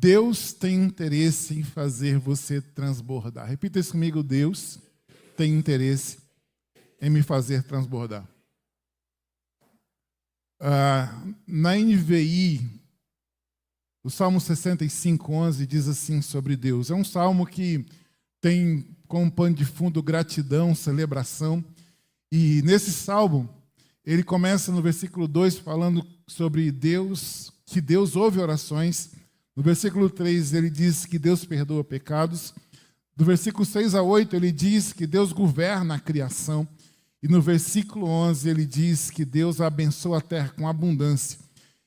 Deus tem interesse em fazer você transbordar. Repita isso comigo: Deus tem interesse em me fazer transbordar. Na NVI, o Salmo 65:11 diz assim sobre Deus. É um salmo que tem como pano de fundo gratidão, celebração. E nesse salmo, ele começa no versículo 2 falando sobre Deus, que Deus ouve orações. No versículo 3, ele diz que Deus perdoa pecados. Do versículo 6 a 8, ele diz que Deus governa a criação. E no versículo 11, ele diz que Deus abençoa a terra com abundância.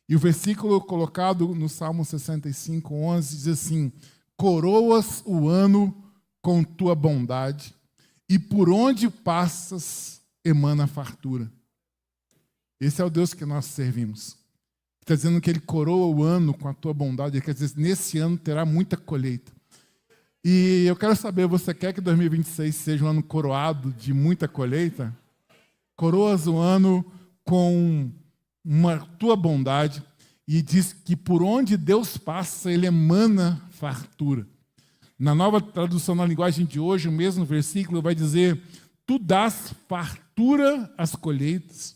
E o versículo colocado no Salmo 65:11 diz assim: coroas o ano com tua bondade, e por onde passas emana fartura. Esse é o Deus que nós servimos. Está dizendo que ele coroa o ano com a tua bondade. Quer dizer, nesse ano terá muita colheita. E eu quero saber, você quer que 2026 seja um ano coroado de muita colheita? Coroas o ano com uma tua bondade, e diz que por onde Deus passa, ele emana fartura. Na nova tradução na linguagem de hoje, o mesmo versículo vai dizer: tu dás fartura às colheitas,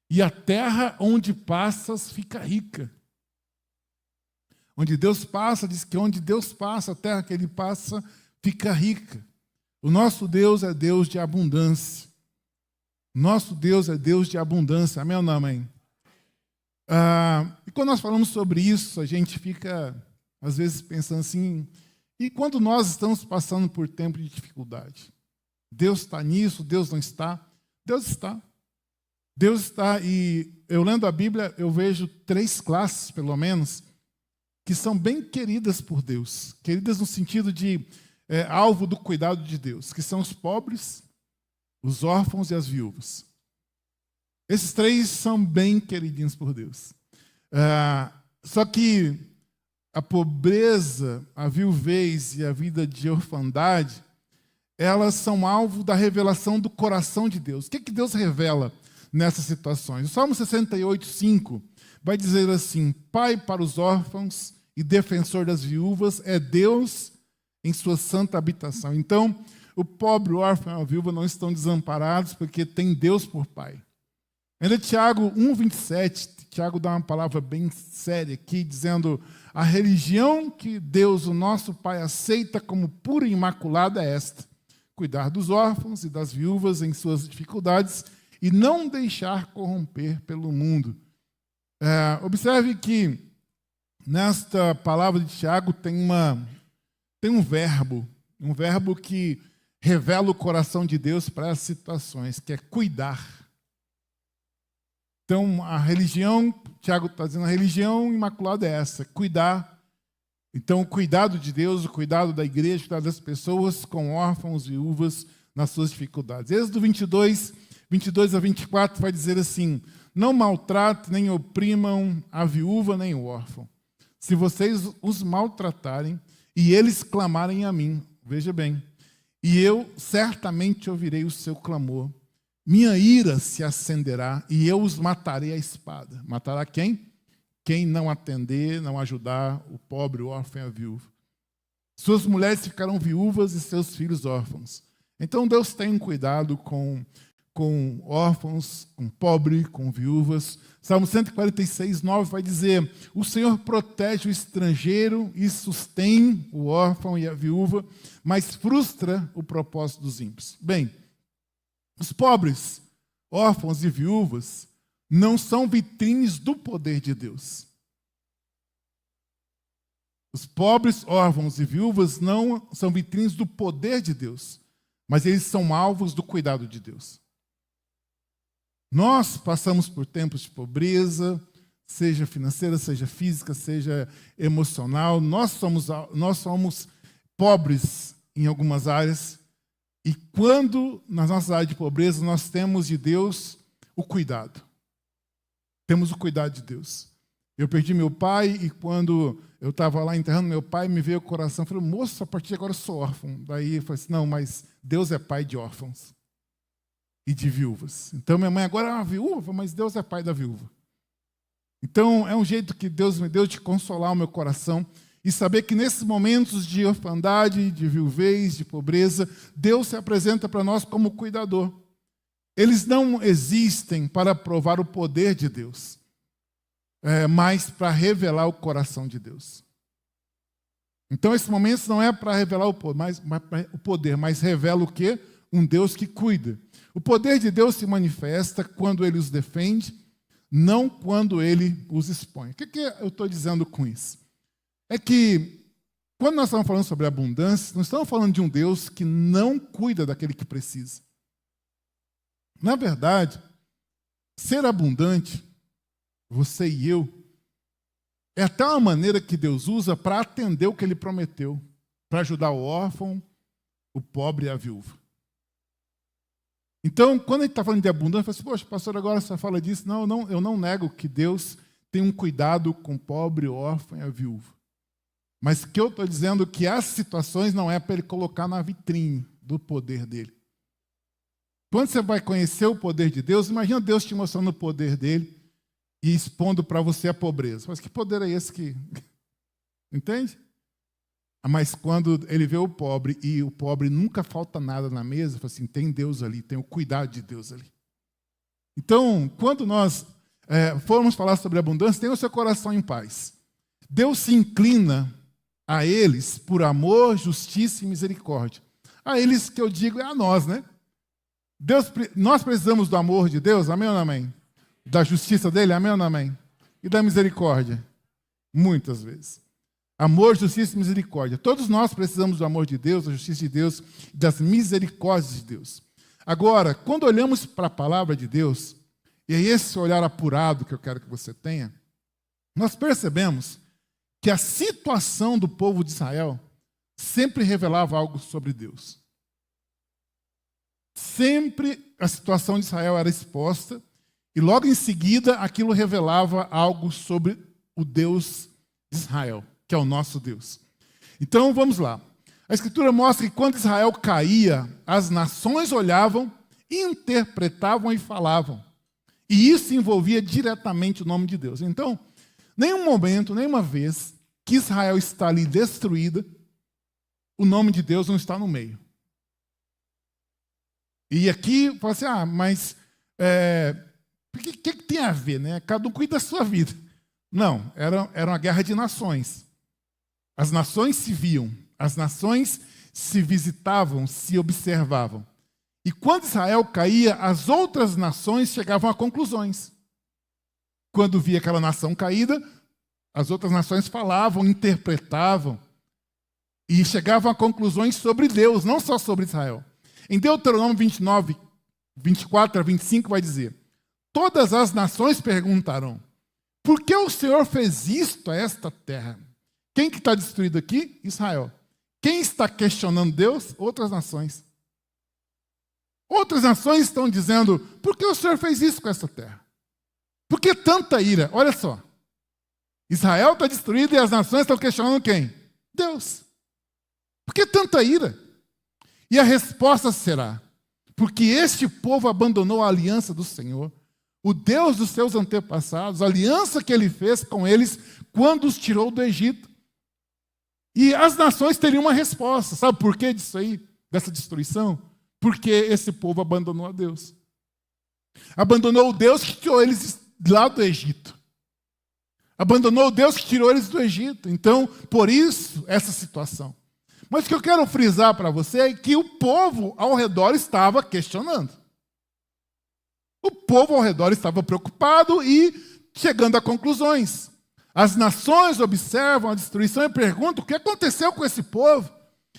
e a terra onde passas fica rica. Onde Deus passa, diz que onde Deus passa, a terra que ele passa fica rica. O nosso Deus é Deus de abundância. Nosso Deus é Deus de abundância. Amém ou não, amém? E quando nós falamos sobre isso, a gente fica, às vezes, pensando assim: e quando nós estamos passando por tempo de dificuldade? Deus está nisso? Deus não está? Deus está. Deus está, e eu lendo a Bíblia, eu vejo 3 classes, pelo menos, que são bem queridas por Deus. Queridas no sentido de alvo do cuidado de Deus, que são os pobres, os órfãos e as viúvas. Esses 3 são bem queridinhos por Deus. Só que a pobreza, a viuvez e a vida de orfandade, elas são alvo da revelação do coração de Deus. O que Deus revela nessas situações? O Salmo 68:5 vai dizer assim: Pai para os órfãos e defensor das viúvas é Deus em sua santa habitação. Então, o pobre, o órfão e a viúva não estão desamparados porque tem Deus por Pai. Ainda Tiago 1:27, Tiago dá uma palavra bem séria aqui, dizendo: a religião que Deus, o nosso Pai, aceita como pura e imaculada é esta: cuidar dos órfãos e das viúvas em suas dificuldades e não deixar corromper pelo mundo. Observe que nesta palavra de Tiago tem um verbo que revela o coração de Deus para as situações, que é cuidar. Então, a religião, Tiago está dizendo, a religião imaculada é essa: cuidar. Então, o cuidado de Deus, o cuidado da igreja, o cuidado das pessoas com órfãos e viúvas nas suas dificuldades. Êxodo 22:22-24 vai dizer assim: não maltratem nem oprimam a viúva nem o órfão. Se vocês os maltratarem e eles clamarem a mim, veja bem, e eu certamente ouvirei o seu clamor. Minha ira se acenderá e eu os matarei à espada. Matará quem? Quem não atender, não ajudar o pobre, o órfão e a viúva. Suas mulheres ficarão viúvas e seus filhos órfãos. Então Deus tem um cuidado com órfãos, com pobre, com viúvas. Salmo 146:9 vai dizer: o Senhor protege o estrangeiro e sustém o órfão e a viúva, mas frustra o propósito dos ímpios. Bem, os pobres, órfãos e viúvas não são vitrines do poder de Deus. Os pobres, órfãos e viúvas não são vitrines do poder de Deus, mas eles são alvos do cuidado de Deus. Nós passamos por tempos de pobreza, seja financeira, seja física, seja emocional. Nós somos pobres em algumas áreas. E quando, nas nossas áreas de pobreza, nós temos de Deus o cuidado. Temos o cuidado de Deus. Eu perdi meu pai e quando eu estava lá enterrando meu pai, me veio o coração, eu falei: moço, a partir de agora eu sou órfão. Daí eu falei assim: não, mas Deus é pai de órfãos e de viúvas. Então minha mãe agora é uma viúva, mas Deus é pai da viúva. Então é um jeito que Deus me deu de consolar o meu coração. e saber que nesses momentos de orfandade, de viuvez, de pobreza, Deus se apresenta para nós como cuidador. Eles não existem para provar o poder de Deus, mas para revelar o coração de Deus. Então, esses momentos não é para revelar o poder, mas revela o quê? Um Deus que cuida. O poder de Deus se manifesta quando Ele os defende, não quando Ele os expõe. O que eu estou dizendo com isso? É que, quando nós estamos falando sobre abundância, nós estamos falando de um Deus que não cuida daquele que precisa. Na verdade, ser abundante, você e eu, é até uma maneira que Deus usa para atender o que Ele prometeu, para ajudar o órfão, o pobre e a viúva. Então, quando a gente está falando de abundância, eu falo assim, poxa, pastor, agora você fala disso. Não, eu não nego que Deus tem um cuidado com o pobre, o órfão e a viúva. Mas que eu estou dizendo é que as situações não é para Ele colocar na vitrine do poder dEle. Quando você vai conhecer o poder de Deus, imagina Deus te mostrando o poder dEle e expondo para você a pobreza. Mas que poder é esse que... Entende? Mas quando ele vê o pobre, e o pobre nunca falta nada na mesa, fala assim, tem Deus ali, tem o cuidado de Deus ali. Então, quando nós formos falar sobre abundância, tenha o seu coração em paz. Deus se inclina a eles por amor, justiça e misericórdia. A eles que eu digo é a nós, né? Nós precisamos do amor de Deus, amém ou não amém? Da justiça dele, amém ou não amém? E da misericórdia? Muitas vezes. Amor, justiça e misericórdia. Todos nós precisamos do amor de Deus, da justiça de Deus e das misericórdias de Deus. Agora, quando olhamos para a palavra de Deus, e é esse olhar apurado que eu quero que você tenha, nós percebemos que a situação do povo de Israel sempre revelava algo sobre Deus. Sempre a situação de Israel era exposta e logo em seguida aquilo revelava algo sobre o Deus de Israel, que é o nosso Deus. Então vamos lá. A Escritura mostra que quando Israel caía, as nações olhavam, interpretavam e falavam. E isso envolvia diretamente o nome de Deus. Então, nenhum momento, nenhuma vez que Israel está ali destruída, o nome de Deus não está no meio. E aqui, fala assim, mas o que tem a ver, né? Cada um cuida da sua vida. Não, era uma guerra de nações. As nações se viam, as nações se visitavam, se observavam. E quando Israel caía, as outras nações chegavam a conclusões. Quando via aquela nação caída, as outras nações falavam, interpretavam e chegavam a conclusões sobre Deus, não só sobre Israel. Em Deuteronômio 29, 24 a 25 vai dizer, todas as nações perguntarão, por que o Senhor fez isto a esta terra? Quem que está destruído aqui? Israel. Quem está questionando Deus? Outras nações. Outras nações estão dizendo, por que o Senhor fez isso com essa terra? Por que tanta ira? Olha só. Israel está destruído e as nações estão questionando quem? Deus. Por que tanta ira? E a resposta será, porque este povo abandonou a aliança do Senhor, o Deus dos seus antepassados, a aliança que Ele fez com eles quando os tirou do Egito. E as nações teriam uma resposta. Sabe por que disso aí, dessa destruição? Porque esse povo abandonou a Deus. Abandonou o Deus que tirou eles lá do Egito. Abandonou o Deus que tirou eles do Egito. Então, por isso, essa situação. Mas o que eu quero frisar para você é que o povo ao redor estava questionando. O povo ao redor estava preocupado e chegando a conclusões. As nações observam a destruição e perguntam o que aconteceu com esse povo.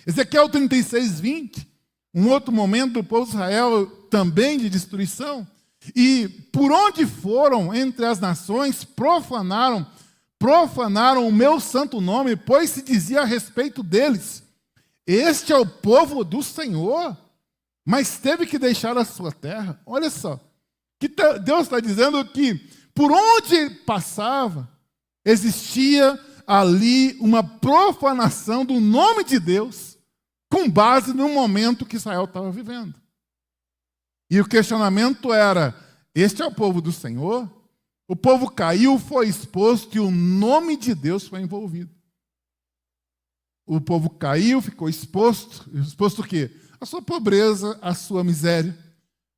Ezequiel 36, 20, um outro momento do povo de Israel também de destruição. E por onde foram entre as nações, profanaram o meu santo nome, pois se dizia a respeito deles, este é o povo do Senhor, mas teve que deixar a sua terra. Olha só, que Deus está dizendo que por onde passava, existia ali uma profanação do nome de Deus, com base no momento que Israel estava vivendo. E o questionamento era, este é o povo do Senhor? O povo caiu, foi exposto e o nome de Deus foi envolvido. o povo caiu, ficou exposto. Exposto o quê? A sua pobreza, a sua miséria.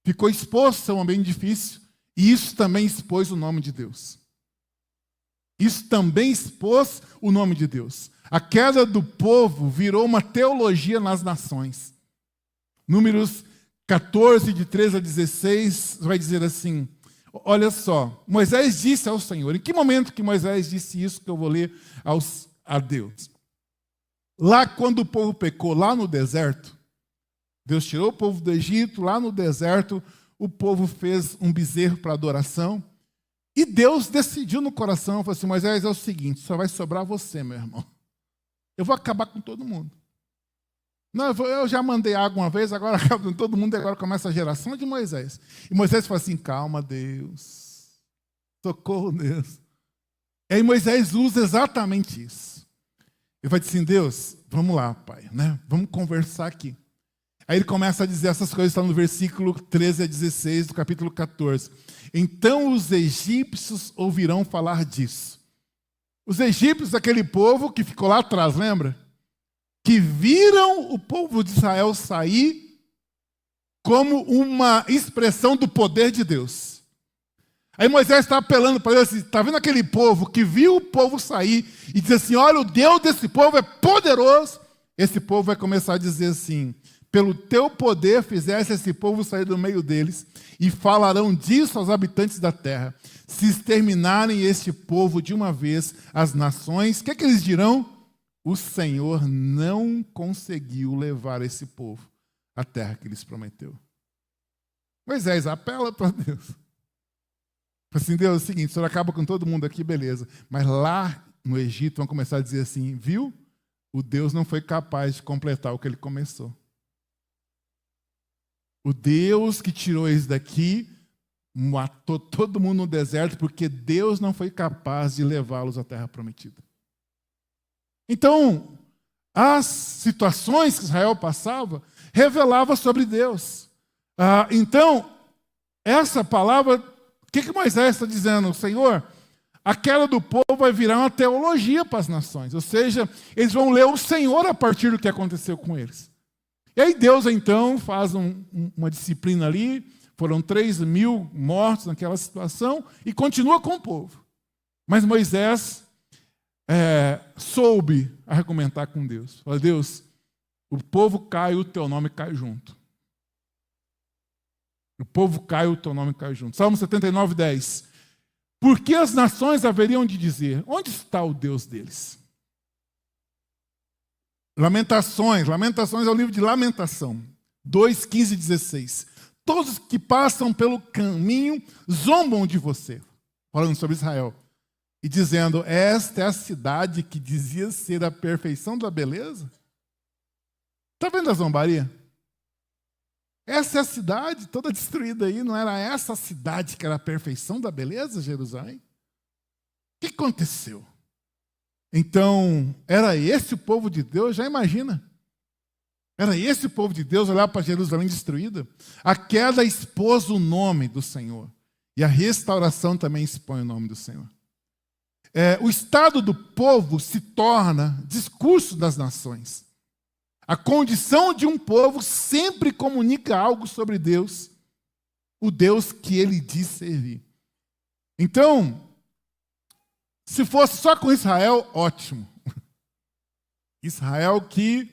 Ficou exposto a um ambiente difícil. E isso também expôs o nome de Deus. Isso também expôs o nome de Deus. A queda do povo virou uma teologia nas nações. Números 14, de 13 a 16, vai dizer assim, olha só, Moisés disse ao Senhor, em que momento que Moisés disse isso que eu vou ler a Deus? Lá quando o povo pecou, lá no deserto, Deus tirou o povo do Egito, lá no deserto, o povo fez um bezerro para adoração, e Deus decidiu no coração, falou assim, Moisés, é o seguinte, só vai sobrar você, meu irmão. Eu vou acabar com todo mundo. Não, eu já mandei água uma vez, agora acaba com todo mundo, e agora começa a geração de Moisés. E Moisés fala assim, calma, Deus. Socorro, Deus. E aí Moisés usa exatamente isso. Ele vai dizer assim, Deus, vamos lá, pai, né? Vamos conversar aqui. Aí ele começa a dizer essas coisas, está no versículo 13 a 16 do capítulo 14. Então os egípcios ouvirão falar disso. Os egípcios, aquele povo que ficou lá atrás, lembra? Que viram o povo de Israel sair como uma expressão do poder de Deus. Aí Moisés está apelando para Deus assim, está vendo aquele povo que viu o povo sair e diz assim, olha, o Deus desse povo é poderoso. Esse povo vai começar a dizer assim, pelo teu poder fizesse esse povo sair do meio deles e falarão disso aos habitantes da terra. Se exterminarem este povo de uma vez, as nações, o que é que eles dirão? O Senhor não conseguiu levar esse povo à terra que lhes prometeu. Moisés apela para Deus. Assim, Deus, é o seguinte, o Senhor acaba com todo mundo aqui, beleza. Mas lá no Egito vão começar a dizer assim, viu? O Deus não foi capaz de completar o que ele começou. O Deus que tirou eles daqui, matou todo mundo no deserto, porque Deus não foi capaz de levá-los à terra prometida. Então, as situações que Israel passava, revelava sobre Deus. Então, essa palavra, o que Moisés está dizendo? Senhor, a queda do povo vai virar uma teologia para as nações. Ou seja, eles vão ler o Senhor a partir do que aconteceu com eles. E aí Deus, então, faz uma disciplina ali, foram 3.000 mortos naquela situação, e continua com o povo. Mas Moisés soube argumentar com Deus. Falou, Deus, o povo cai, o teu nome cai junto. O povo cai, o teu nome cai junto. Salmo 79, 10. Por que as nações haveriam de dizer, onde está o Deus deles? Lamentações é o livro de Lamentação, 2, 15 e 16. Todos que passam pelo caminho zombam de você, falando sobre Israel, e dizendo, esta é a cidade que dizia ser a perfeição da beleza? Está vendo a zombaria? Essa é a cidade toda destruída aí, não era essa a cidade que era a perfeição da beleza, Jerusalém? O que aconteceu? Então, era esse o povo de Deus? Já imagina. Era esse o povo de Deus olhar para Jerusalém destruída? A queda expôs o nome do Senhor. E a restauração também expõe o nome do Senhor. O estado do povo se torna discurso das nações. A condição de um povo sempre comunica algo sobre Deus, o Deus que ele diz servir. Então, se fosse só com Israel, ótimo. Israel que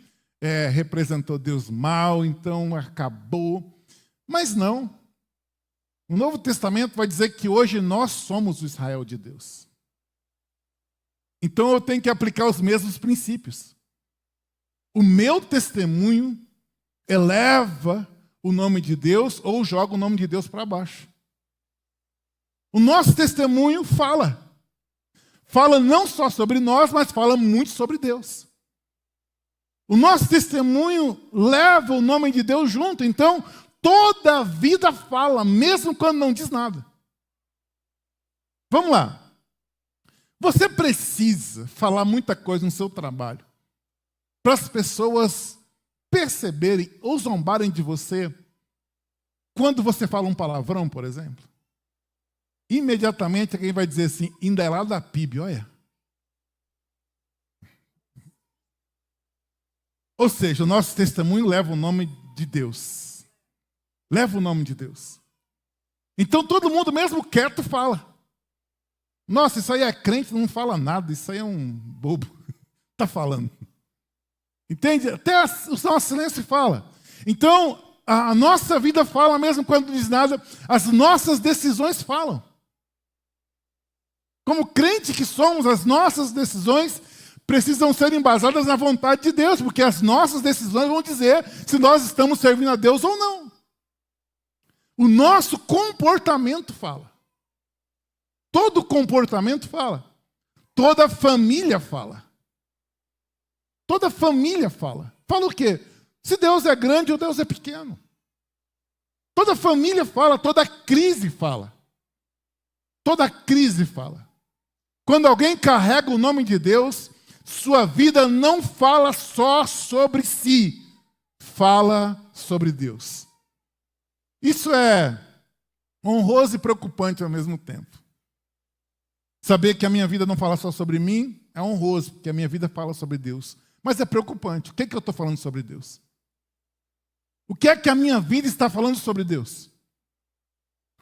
representou Deus mal, então acabou. Mas não. O Novo Testamento vai dizer que hoje nós somos o Israel de Deus. Então eu tenho que aplicar os mesmos princípios. O meu testemunho eleva o nome de Deus ou joga o nome de Deus para baixo. O nosso testemunho fala. Fala não só sobre nós, mas fala muito sobre Deus. O nosso testemunho leva o nome de Deus junto. Então, toda a vida fala, mesmo quando não diz nada. Vamos lá. Você precisa falar muita coisa no seu trabalho para as pessoas perceberem ou zombarem de você quando você fala um palavrão, por exemplo. Imediatamente alguém vai dizer assim, ainda é lá da PIB, olha. Ou seja, o nosso testemunho leva o nome de Deus. Leva o nome de Deus. Então todo mundo, mesmo quieto, fala. Nossa, isso aí é crente, não fala nada, isso aí é um bobo. Está falando. Entende? Até o nosso silêncio fala. Então, a nossa vida fala, mesmo quando não diz nada, as nossas decisões falam. Como crente que somos, as nossas decisões precisam ser embasadas na vontade de Deus, porque as nossas decisões vão dizer se nós estamos servindo a Deus ou não. O nosso comportamento fala. Todo comportamento fala. Toda família fala. Toda família fala. Fala o quê? Se Deus é grande ou Deus é pequeno. Toda família fala, toda crise fala. Toda crise fala. Quando alguém carrega o nome de Deus, sua vida não fala só sobre si, fala sobre Deus. Isso é honroso e preocupante ao mesmo tempo. Saber que a minha vida não fala só sobre mim é honroso, porque a minha vida fala sobre Deus. Mas é preocupante. O que é que eu estou falando sobre Deus? O que é que a minha vida está falando sobre Deus?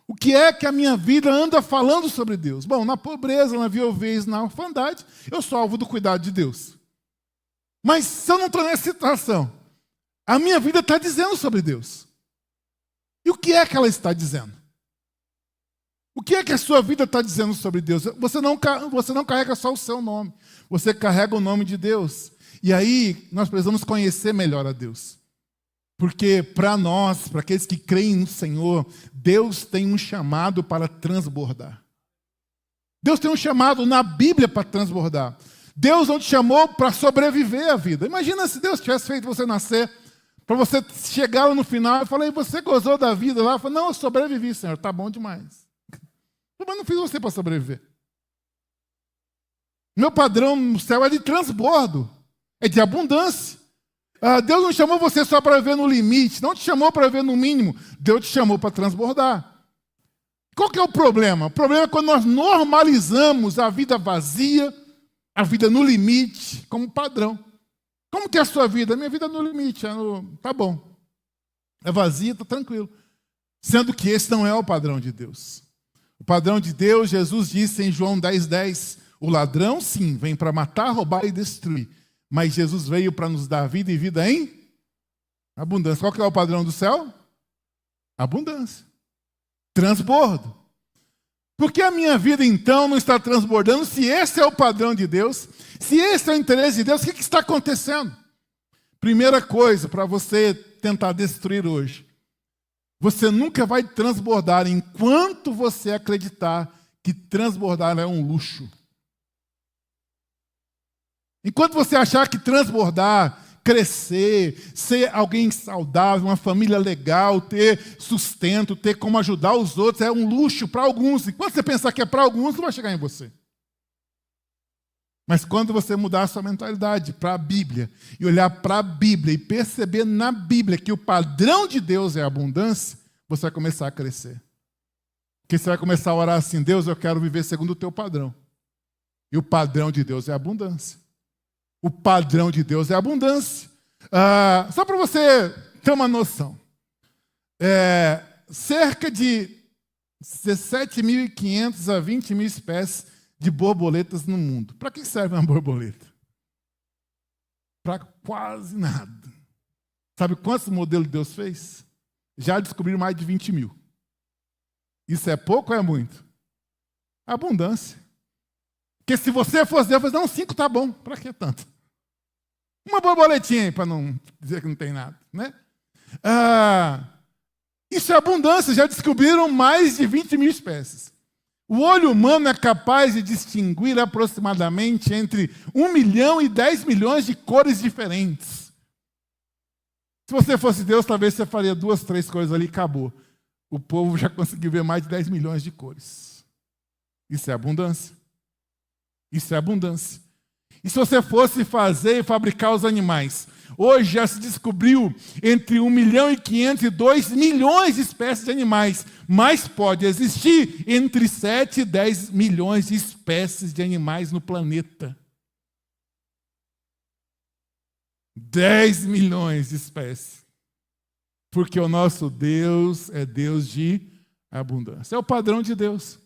O que é que a minha vida anda falando sobre Deus? Bom, na pobreza, na viuvez, na orfandade, eu sou alvo do cuidado de Deus. Mas se eu não estou nessa situação, a minha vida está dizendo sobre Deus. E o que é que ela está dizendo? O que é que a sua vida está dizendo sobre Deus? Você não carrega só o seu nome. Você carrega o nome de Deus. E aí, nós precisamos conhecer melhor a Deus. Porque para nós, para aqueles que creem no Senhor, Deus tem um chamado para transbordar. Deus tem um chamado na Bíblia para transbordar. Deus não te chamou para sobreviver à vida. Imagina se Deus tivesse feito você nascer, para você chegar lá no final e falar, você gozou da vida lá? Eu falei, não, eu sobrevivi, Senhor, tá bom demais. Mas não fiz você para sobreviver. Meu padrão no céu é de transbordo, é de abundância. Deus não chamou você só para viver no limite, não te chamou para viver no mínimo, Deus te chamou para transbordar. Qual que é o problema? O problema é quando nós normalizamos a vida vazia, a vida no limite, como padrão. Como que é a sua vida? A minha vida é no limite, tá bom. É vazia, está tranquilo. Sendo que esse não é o padrão de Deus. O padrão de Deus, Jesus disse em João 10:10, o ladrão, sim, vem para matar, roubar e destruir. Mas Jesus veio para nos dar vida e vida em abundância. Qual que é o padrão do céu? Abundância. Transbordo. Por que a minha vida, então, não está transbordando se esse é o padrão de Deus? Se esse é o interesse de Deus, o que está acontecendo? Primeira coisa para você tentar destruir hoje. Você nunca vai transbordar enquanto você acreditar que transbordar é um luxo. Enquanto você achar que transbordar, crescer, ser alguém saudável, uma família legal, ter sustento, ter como ajudar os outros, é um luxo para alguns. Enquanto você pensar que é para alguns, não vai chegar em você. Mas quando você mudar a sua mentalidade para a Bíblia, e olhar para a Bíblia, e perceber na Bíblia que o padrão de Deus é a abundância, você vai começar a crescer. Porque você vai começar a orar assim, Deus, eu quero viver segundo o teu padrão. E o padrão de Deus é a abundância. O padrão de Deus é a abundância. Só para você ter uma noção. Cerca de 17.500 a 20.000 espécies de borboletas no mundo. Para que serve uma borboleta? Para quase nada. Sabe quantos modelos Deus fez? Já descobriram mais de 20.000. Isso é pouco ou é muito? Abundância. Porque se você fosse Deus, não, 5 tá bom. Para que tanto? Uma borboletinha aí, para não dizer que não tem nada. Né? Isso é abundância. Já descobriram mais de 20.000 espécies. O olho humano é capaz de distinguir aproximadamente entre 1 milhão e 10 milhões de cores diferentes. Se você fosse Deus, talvez você faria 2, 3 cores ali e acabou. O povo já conseguiu ver mais de 10 milhões de cores. Isso é abundância. Isso é abundância. E se você fosse fazer e fabricar os animais? Hoje já se descobriu entre 1 milhão e 500 e 2 milhões de espécies de animais. Mas pode existir entre 7 e 10 milhões de espécies de animais no planeta. 10 milhões de espécies. Porque o nosso Deus é Deus de abundância. É o padrão de Deus.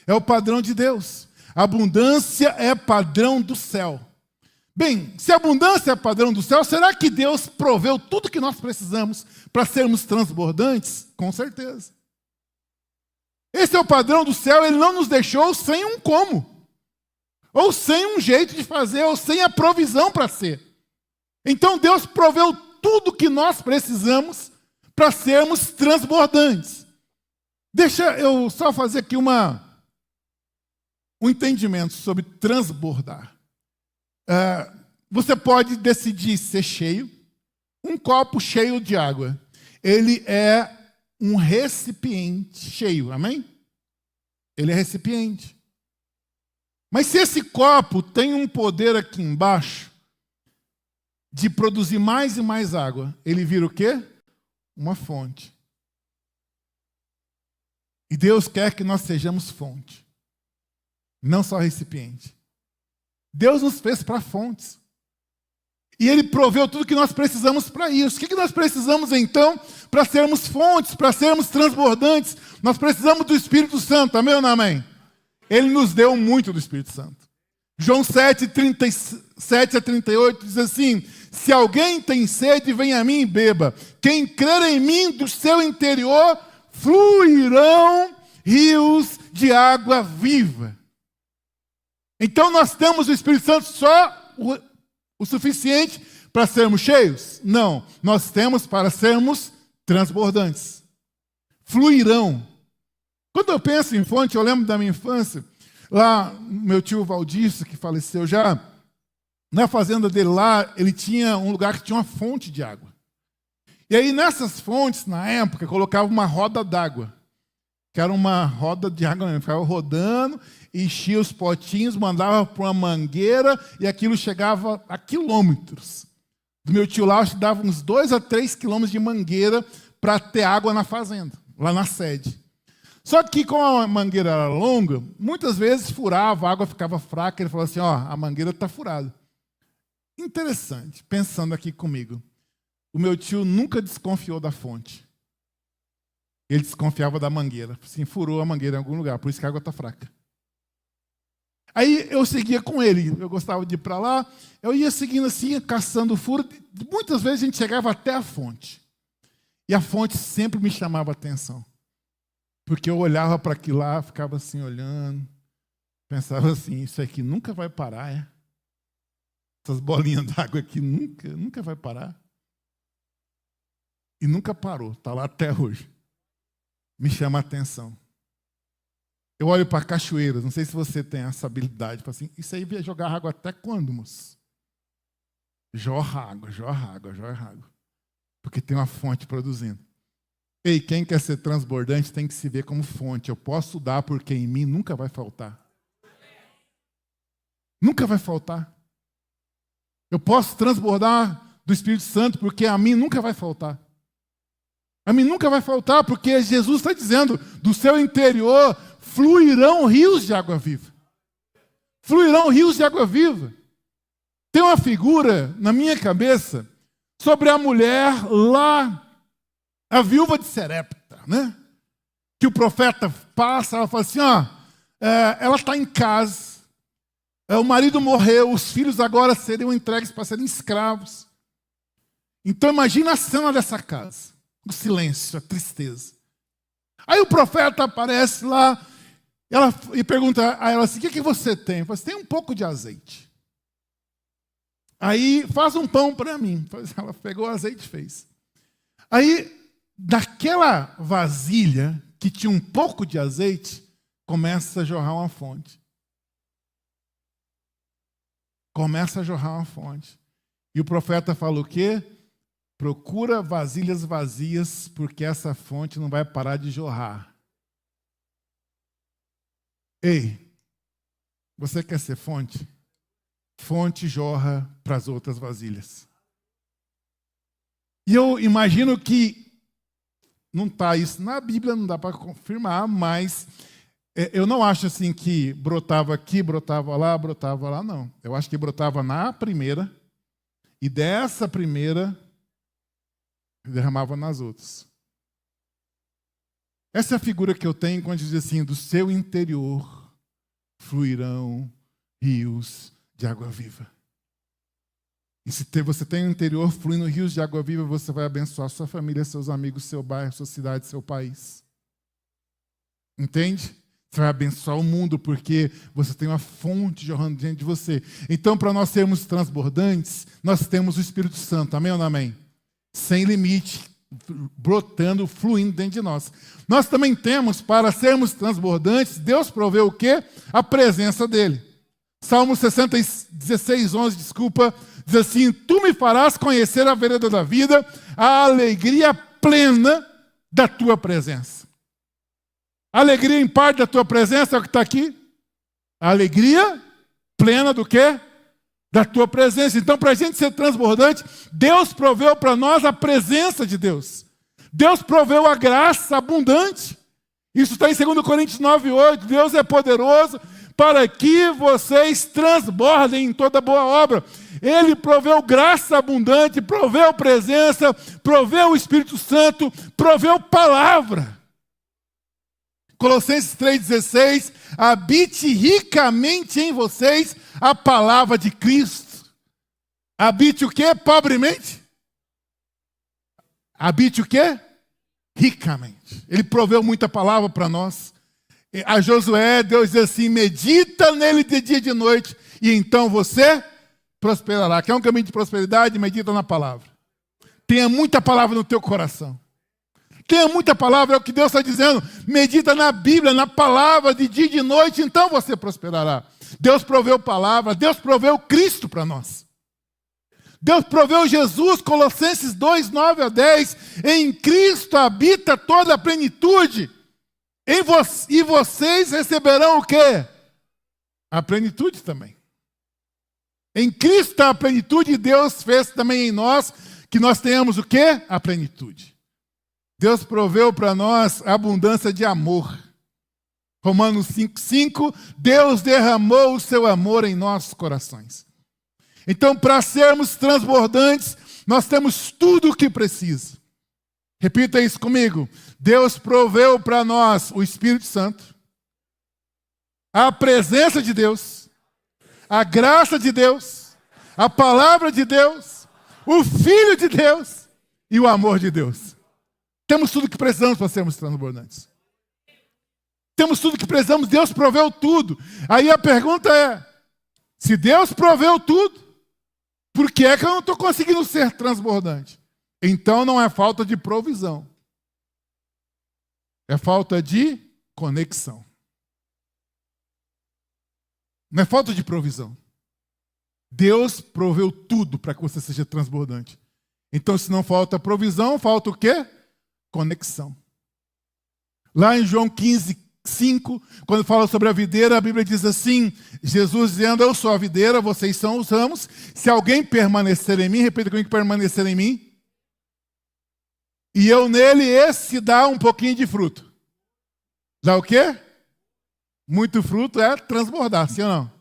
É o padrão de Deus. A abundância é padrão do céu. Bem, se a abundância é padrão do céu, será que Deus proveu tudo que nós precisamos para sermos transbordantes? Com certeza. Esse é o padrão do céu, ele não nos deixou sem um como, ou sem um jeito de fazer, ou sem a provisão para ser. Então Deus proveu tudo que nós precisamos para sermos transbordantes. Deixa eu só fazer aqui um entendimento sobre transbordar. Você pode decidir ser cheio. Um copo cheio de água, ele é um recipiente cheio, amém? Ele é recipiente. Mas se esse copo tem um poder aqui embaixo de produzir mais e mais água, ele vira o quê? Uma fonte. E Deus quer que nós sejamos fonte, não só recipiente. Deus nos fez para fontes. E Ele proveu tudo que nós precisamos para isso. O que nós precisamos, então, para sermos fontes, para sermos transbordantes? Nós precisamos do Espírito Santo, amém ou não amém? Ele nos deu muito do Espírito Santo. João 7, 37 a 38 diz assim: se alguém tem sede, vem a mim e beba. Quem crer em mim, do seu interior, fluirão rios de água viva. Então nós temos o Espírito Santo só o suficiente para sermos cheios? Não, nós temos para sermos transbordantes. Fluirão. Quando eu penso em fonte, eu lembro da minha infância, lá, meu tio Valdir, que faleceu já, na fazenda dele lá, ele tinha um lugar que tinha uma fonte de água. E aí nessas fontes, na época, colocava uma roda d'água, que era uma roda de água, ficava rodando, enchia os potinhos, mandava para uma mangueira e aquilo chegava a quilômetros. Do meu tio lá, acho que dava uns 2 a 3 quilômetros de mangueira para ter água na fazenda, lá na sede. Só que como a mangueira era longa, muitas vezes furava, a água ficava fraca, ele falou assim, a mangueira está furada. Interessante, pensando aqui comigo, o meu tio nunca desconfiou da fonte. Ele desconfiava da mangueira, assim, furou a mangueira em algum lugar, por isso que a água está fraca. Aí eu seguia com ele, eu gostava de ir para lá, eu ia seguindo assim, caçando furo, muitas vezes a gente chegava até a fonte. E a fonte sempre me chamava a atenção. Porque eu olhava para aquilo lá, ficava assim olhando, pensava assim, isso aqui nunca vai parar, é? Essas bolinhas d'água aqui nunca vai parar. E nunca parou, está lá até hoje. Me chama a atenção. Eu olho para cachoeiras, não sei se você tem essa habilidade, assim, isso aí vai jogar água até quando, moço? Jorra água. Porque tem uma fonte produzindo. Ei, quem quer ser transbordante tem que se ver como fonte. Eu posso dar porque em mim nunca vai faltar. Nunca vai faltar. Eu posso transbordar do Espírito Santo porque a mim nunca vai faltar. A mim nunca vai faltar porque Jesus está dizendo, do seu interior fluirão rios de água viva. Fluirão rios de água viva. Tem uma figura na minha cabeça sobre a mulher lá, a viúva de Serepta, né? Que o profeta passa, ela fala assim, ela está em casa, o marido morreu, os filhos agora seriam entregues para serem escravos. Então imagina a cena dessa casa, o silêncio, a tristeza. Aí o profeta aparece lá e pergunta a ela assim, o que você tem? Ela fala, tem um pouco de azeite. Aí faz um pão para mim. Ela pegou o azeite e fez. Aí daquela vasilha que tinha um pouco de azeite, começa a jorrar uma fonte. Começa a jorrar uma fonte. E o profeta fala o quê? Procura vasilhas vazias, porque essa fonte não vai parar de jorrar. Ei, você quer ser fonte? Fonte jorra para as outras vasilhas. E eu imagino que não está isso na Bíblia, não dá para confirmar, mas eu não acho assim que brotava aqui, brotava lá, não. Eu acho que brotava na primeira E dessa primeira, derramava nas outras. Essa é a figura que eu tenho quando diz assim, do seu interior fluirão rios de água viva. E se você tem um interior fluindo rios de água viva, você vai abençoar sua família, seus amigos, seu bairro, sua cidade, seu país. Entende? Você vai abençoar o mundo porque você tem uma fonte jorrando diante de você. Então, para nós sermos transbordantes, nós temos o Espírito Santo. Amém ou não amém? Sem limite, brotando, fluindo dentro de nós. Nós também temos, para sermos transbordantes, Deus proveu o quê? A presença dele. Salmo 16:11, diz assim, tu me farás conhecer a vereda da vida, a alegria plena da tua presença. A alegria em parte da tua presença é o que está aqui. A alegria plena do quê? Da tua presença. Então, para a gente ser transbordante, Deus proveu para nós a presença de Deus. Deus proveu a graça abundante. Isso está em 2 Coríntios 9:8. Deus é poderoso para que vocês transbordem em toda boa obra. Ele proveu graça abundante, proveu presença, proveu o Espírito Santo, proveu palavra. Colossenses 3,16, habite ricamente em vocês a palavra de Cristo. Habite o quê? Pobremente? Habite o quê? Ricamente. Ele proveu muita palavra para nós. A Josué, Deus diz assim, medita nele de dia e de noite, e então você prosperará. Quer um caminho de prosperidade? Medita na palavra. Tenha muita palavra no teu coração. Tenha muita palavra, é o que Deus está dizendo. Medita na Bíblia, na palavra, de dia e de noite, então você prosperará. Deus proveu palavra, Deus proveu Cristo para nós. Deus proveu Jesus, Colossenses 2:9-10. Em Cristo habita toda a plenitude. E vocês receberão o quê? A plenitude também. Em Cristo está a plenitude e Deus fez também em nós que nós tenhamos o quê? A plenitude. Deus proveu para nós a abundância de amor. Romanos 5:5, Deus derramou o seu amor em nossos corações. Então, para sermos transbordantes, nós temos tudo o que precisa. Repita isso comigo. Deus proveu para nós o Espírito Santo, a presença de Deus, a graça de Deus, a palavra de Deus, o Filho de Deus e o amor de Deus. Temos tudo que precisamos para sermos transbordantes. Temos tudo que precisamos, Deus proveu tudo. Aí a pergunta é, se Deus proveu tudo, por que é que eu não estou conseguindo ser transbordante? Então não é falta de provisão. É falta de conexão. Não é falta de provisão. Deus proveu tudo para que você seja transbordante. Então, se não falta provisão, falta o quê? Conexão. Lá em João 15:5, quando fala sobre a videira, a Bíblia diz assim, Jesus dizendo, eu sou a videira, vocês são os ramos. Se alguém permanecer em mim, repita comigo, permanecer em mim, e eu nele, esse dá um pouquinho de fruto. Dá o quê? Muito fruto é transbordar, sim ou não?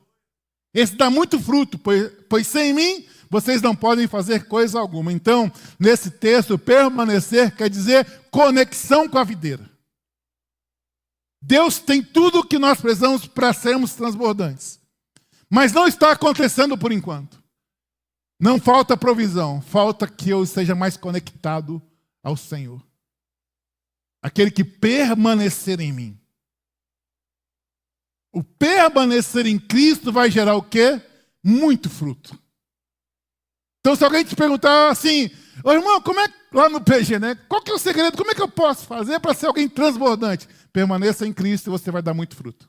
Esse dá muito fruto, pois sem mim vocês não podem fazer coisa alguma. Então, nesse texto, permanecer quer dizer conexão com a videira. Deus tem tudo o que nós precisamos para sermos transbordantes. Mas não está acontecendo por enquanto. Não falta provisão, falta que eu esteja mais conectado ao Senhor. Aquele que permanecer em mim. O permanecer em Cristo vai gerar o quê? Muito fruto. Então, se alguém te perguntar assim, ô irmão, como é lá no PG, né? Qual que é o segredo? Como é que eu posso fazer para ser alguém transbordante? Permaneça em Cristo e você vai dar muito fruto.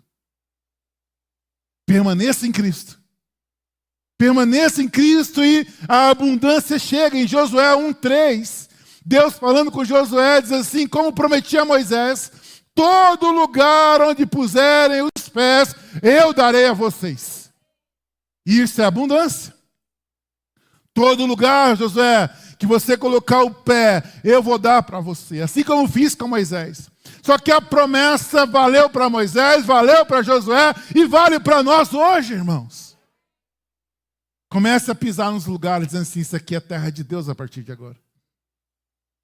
Permaneça em Cristo. Permaneça em Cristo e a abundância chega. Em Josué 1:3, Deus falando com Josué diz assim, como prometia a Moisés, todo lugar onde puserem os pés, eu darei a vocês. E isso é abundância. Todo lugar, Josué, que você colocar o pé, eu vou dar para você. Assim como fiz com Moisés. Só que a promessa valeu para Moisés, valeu para Josué e vale para nós hoje, irmãos. Comece a pisar nos lugares dizendo assim, isso aqui é a terra de Deus a partir de agora.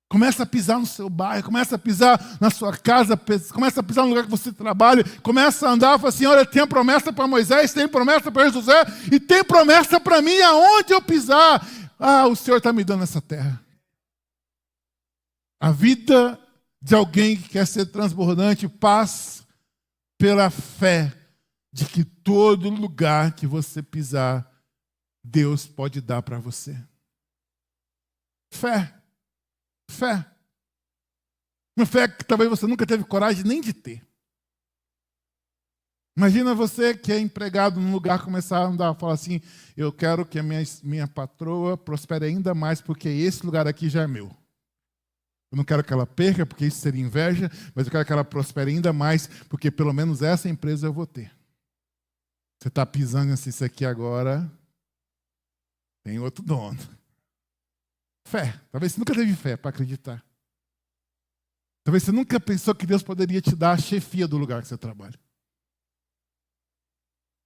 Comece a pisar no seu bairro, comece a pisar na sua casa, comece a pisar no lugar que você trabalha, comece a andar e fala assim, olha, tem promessa para Moisés, tem promessa para José, e tem promessa para mim aonde eu pisar. Ah, o Senhor está me dando essa terra. A vida de alguém que quer ser transbordante passa pela fé de que todo lugar que você pisar, Deus pode dar para você. Fé. Fé. Uma fé que talvez você nunca teve coragem nem de ter. Imagina você que é empregado num lugar começar a andar, falar assim, eu quero que a minha patroa prospere ainda mais, porque esse lugar aqui já é meu. Eu não quero que ela perca, porque isso seria inveja, mas eu quero que ela prospere ainda mais, porque pelo menos essa empresa eu vou ter. Você está pisando assim, isso aqui agora tem outro dono. Fé. Talvez você nunca teve fé para acreditar. Talvez você nunca pensou que Deus poderia te dar a chefia do lugar que você trabalha.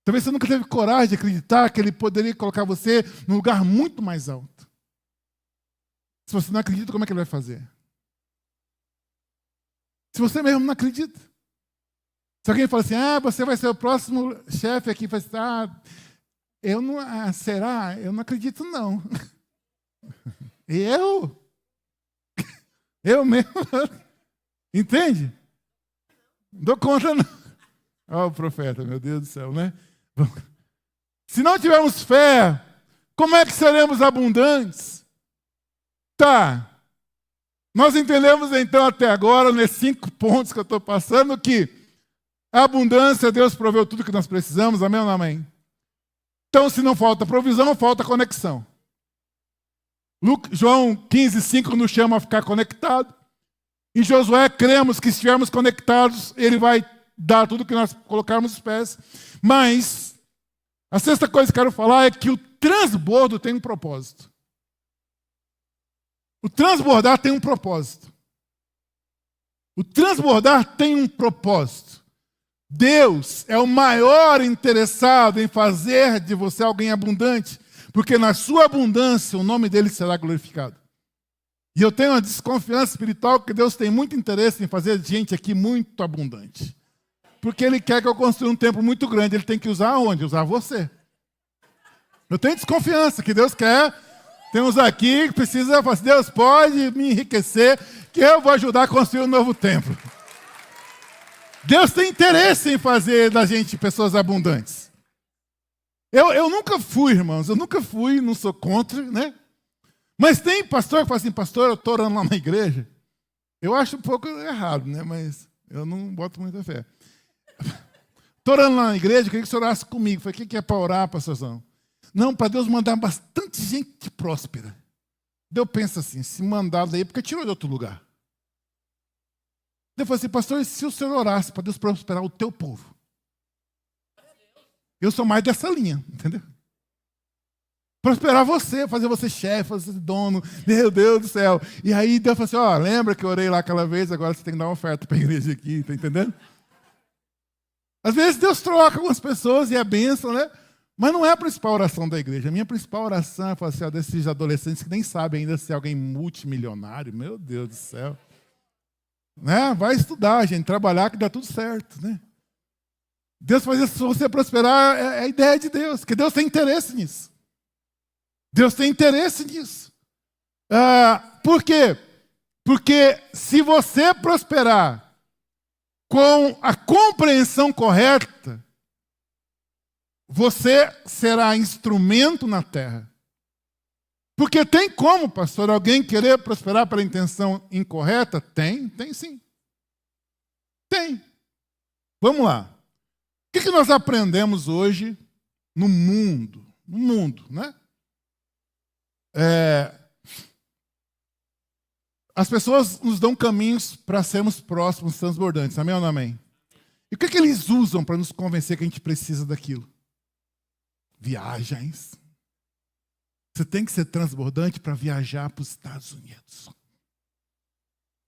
Talvez você nunca teve coragem de acreditar que Ele poderia colocar você num lugar muito mais alto. Se você não acredita, como é que Ele vai fazer? Se você mesmo não acredita. Se alguém fala assim, você vai ser o próximo chefe aqui, fala assim, eu não, será? Eu não acredito, não. Eu mesmo, entende? Não dou conta, não. Olha o profeta, meu Deus do céu, né? Se não tivermos fé, como é que seremos abundantes? Tá. Nós entendemos então até agora, nesses 5 pontos que eu estou passando, que a abundância, Deus proveu tudo que nós precisamos, amém ou não amém? Então, se não falta provisão, falta conexão. João 15:5 nos chama a ficar conectado. Em Josué, cremos que se estivermos conectados, Ele vai dar tudo que nós colocarmos os pés. Mas, a sexta coisa que eu quero falar é que o transbordo tem um propósito. O transbordar tem um propósito. O transbordar tem um propósito. Deus é o maior interessado em fazer de você alguém abundante, porque na sua abundância o nome dele será glorificado. E eu tenho uma desconfiança espiritual que Deus tem muito interesse em fazer gente aqui muito abundante. Porque Ele quer que eu construa um templo muito grande, Ele tem que usar onde? Usar você. Eu tenho desconfiança que Deus quer. Tem uns aqui que precisam falar assim, Deus pode me enriquecer, que eu vou ajudar a construir um novo templo. Deus tem interesse em fazer da gente pessoas abundantes. Eu nunca fui, irmãos, não sou contra, né? Mas tem pastor que fala assim, pastor, eu estou orando lá na igreja. Eu acho um pouco errado, né? Mas eu não boto muita fé. Estou orando lá na igreja, eu queria que você orasse comigo. Falei, o que é para orar, pastorzão? Não, para Deus mandar bastante gente próspera. Eu penso assim, se mandar daí, porque tirou de outro lugar. Eu falei assim, pastor, se o senhor orasse para Deus prosperar o teu povo? Eu sou mais dessa linha, entendeu? Prosperar você, fazer você chefe, fazer você dono, meu Deus do céu. E aí Deus falou assim, lembra que eu orei lá aquela vez, agora você tem que dar uma oferta para a igreja aqui, tá entendendo? Às vezes Deus troca algumas pessoas e é bênção, né? Mas não é a principal oração da igreja. A minha principal oração é falar assim, desses adolescentes que nem sabem ainda se é alguém multimilionário, meu Deus do céu. Né? Vai estudar, gente, trabalhar que dá tudo certo, né? Deus faz isso, se você prosperar, é a ideia de Deus, que Deus tem interesse nisso. Deus tem interesse nisso. Por quê? Porque se você prosperar com a compreensão correta, você será instrumento na terra. Porque tem como, pastor, alguém querer prosperar pela intenção incorreta? Tem sim. Tem. Vamos lá. O que nós aprendemos hoje no mundo? No mundo, né? As pessoas nos dão caminhos para sermos próximos, transbordantes. Amém ou não amém? E o que eles usam para nos convencer que a gente precisa daquilo? Viagens. Você tem que ser transbordante para viajar para os Estados Unidos.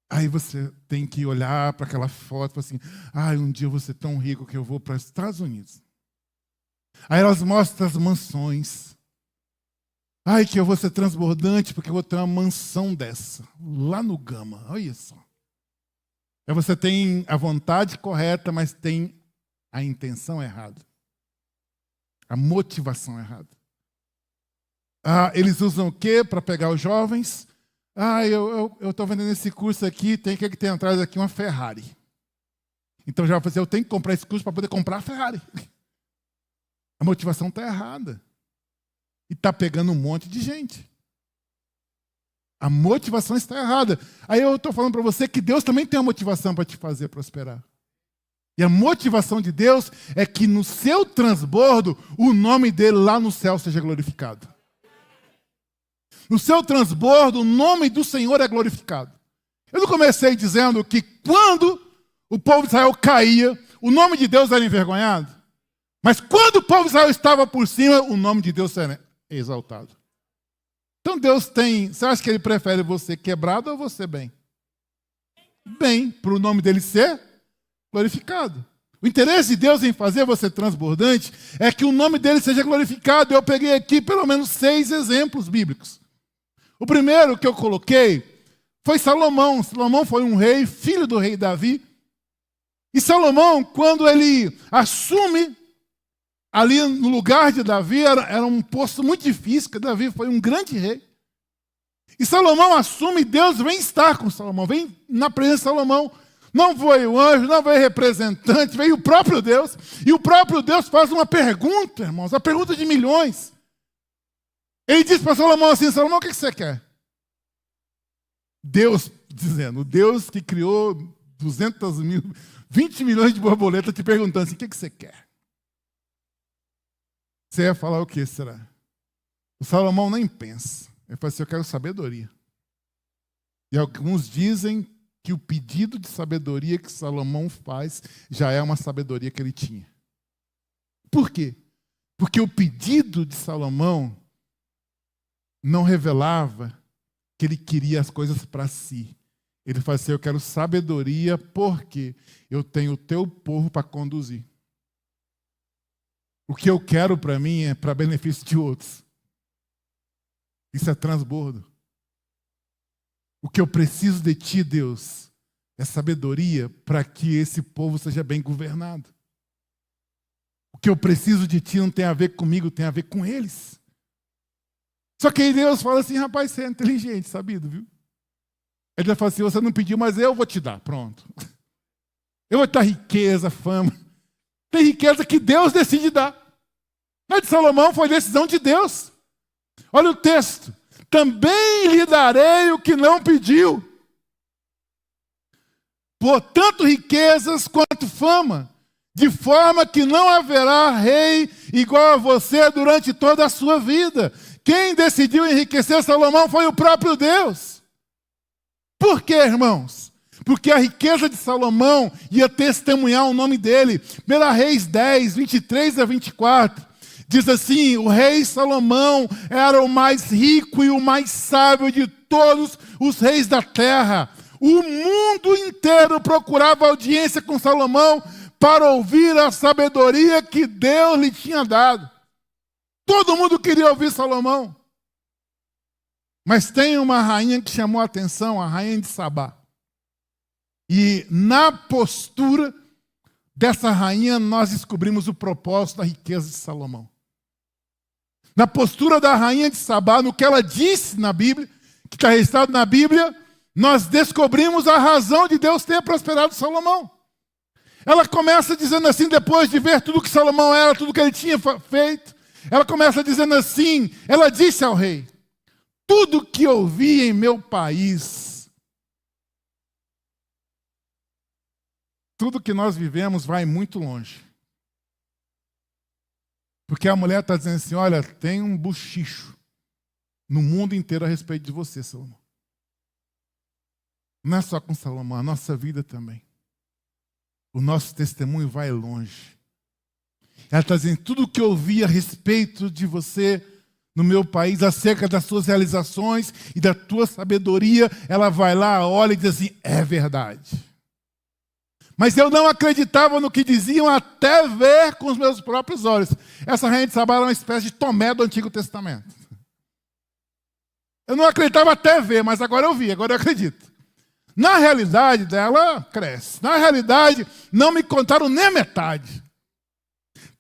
Aí você tem que olhar para aquela foto e falar assim, um dia eu vou ser tão rico que eu vou para os Estados Unidos. Aí elas mostram as mansões. Ai, que eu vou ser transbordante, porque eu vou ter uma mansão dessa, lá no Gama. Olha só. Aí você tem a vontade correta, mas tem a intenção errada. A motivação errada. Eles usam o quê para pegar os jovens? Eu estou vendendo esse curso aqui, tem que ter atrás aqui uma Ferrari. Então já vai fazer, eu tenho que comprar esse curso para poder comprar a Ferrari. A motivação está errada. E está pegando um monte de gente. A motivação está errada. Aí eu estou falando para você que Deus também tem uma motivação para te fazer prosperar. E a motivação de Deus é que no seu transbordo, o nome dele lá no céu seja glorificado. No seu transbordo, o nome do Senhor é glorificado. Eu não comecei dizendo que quando o povo de Israel caía, o nome de Deus era envergonhado? Mas quando o povo de Israel estava por cima, o nome de Deus era exaltado. Então Deus tem... Você acha que Ele prefere você quebrado ou você bem? Bem, para o nome dele ser glorificado. O interesse de Deus em fazer você transbordante é que o nome dele seja glorificado. Eu peguei aqui pelo menos 6 exemplos bíblicos. O primeiro que eu coloquei foi Salomão. Salomão foi um rei, filho do rei Davi. E Salomão, quando ele assume ali no lugar de Davi, era um posto muito difícil, porque Davi foi um grande rei. E Salomão assume, Deus vem estar com Salomão, vem na presença de Salomão. Não foi o anjo, não veio representante, veio o próprio Deus. E o próprio Deus faz uma pergunta, irmãos, a pergunta de milhões. Ele diz para Salomão assim, Salomão, o que você quer? Deus, dizendo, o Deus que criou 200 mil, 20 milhões de borboletas te perguntando assim, o que você quer? Você ia falar o que será? O Salomão nem pensa. Ele fala assim, eu quero sabedoria. E alguns dizem que o pedido de sabedoria que Salomão faz já é uma sabedoria que ele tinha. Por quê? Porque o pedido de Salomão não revelava que ele queria as coisas para si. Ele fala assim, eu quero sabedoria porque eu tenho o teu povo para conduzir. O que eu quero para mim é para benefício de outros. Isso é transbordo. O que eu preciso de ti, Deus, é sabedoria para que esse povo seja bem governado. O que eu preciso de ti não tem a ver comigo, tem a ver com eles. Só que aí Deus fala assim, rapaz, você é inteligente, sabido, viu? Ele vai falar assim, você não pediu, mas eu vou te dar, pronto. Eu vou te dar riqueza, fama. Tem riqueza que Deus decide dar. Mas de Salomão foi decisão de Deus. Olha o texto. Também lhe darei o que não pediu. Por tanto riquezas quanto fama, de forma que não haverá rei igual a você durante toda a sua vida. Quem decidiu enriquecer Salomão foi o próprio Deus. Por quê, irmãos? Porque a riqueza de Salomão ia testemunhar o nome dele. 1 Reis 10, 23 a 24. Diz assim, o rei Salomão era o mais rico e o mais sábio de todos os reis da terra. O mundo inteiro procurava audiência com Salomão para ouvir a sabedoria que Deus lhe tinha dado. Todo mundo queria ouvir Salomão. Mas tem uma rainha que chamou a atenção, a rainha de Sabá. E na postura dessa rainha nós descobrimos o propósito da riqueza de Salomão. Na postura da rainha de Sabá, no que ela disse na Bíblia, que está registrado na Bíblia, nós descobrimos a razão de Deus ter prosperado Salomão. Ela começa dizendo assim, depois de ver tudo que Salomão era, tudo que ele tinha feito, ela começa dizendo assim, ela disse ao rei, tudo que eu vi em meu país, tudo que nós vivemos vai muito longe. Porque a mulher está dizendo assim, olha, tem um buchicho no mundo inteiro a respeito de você, Salomão. Não é só com Salomão, a nossa vida também. O nosso testemunho vai longe. Ela está dizendo, tudo que eu vi a respeito de você no meu país, acerca das suas realizações e da tua sabedoria, ela vai lá, olha e diz assim, é verdade. Mas eu não acreditava no que diziam até ver com os meus próprios olhos. Essa rainha de Sabá era uma espécie de Tomé do Antigo Testamento. Eu não acreditava até ver, mas agora eu vi, agora eu acredito. Na realidade dela, cresce. Na realidade, não me contaram nem a metade.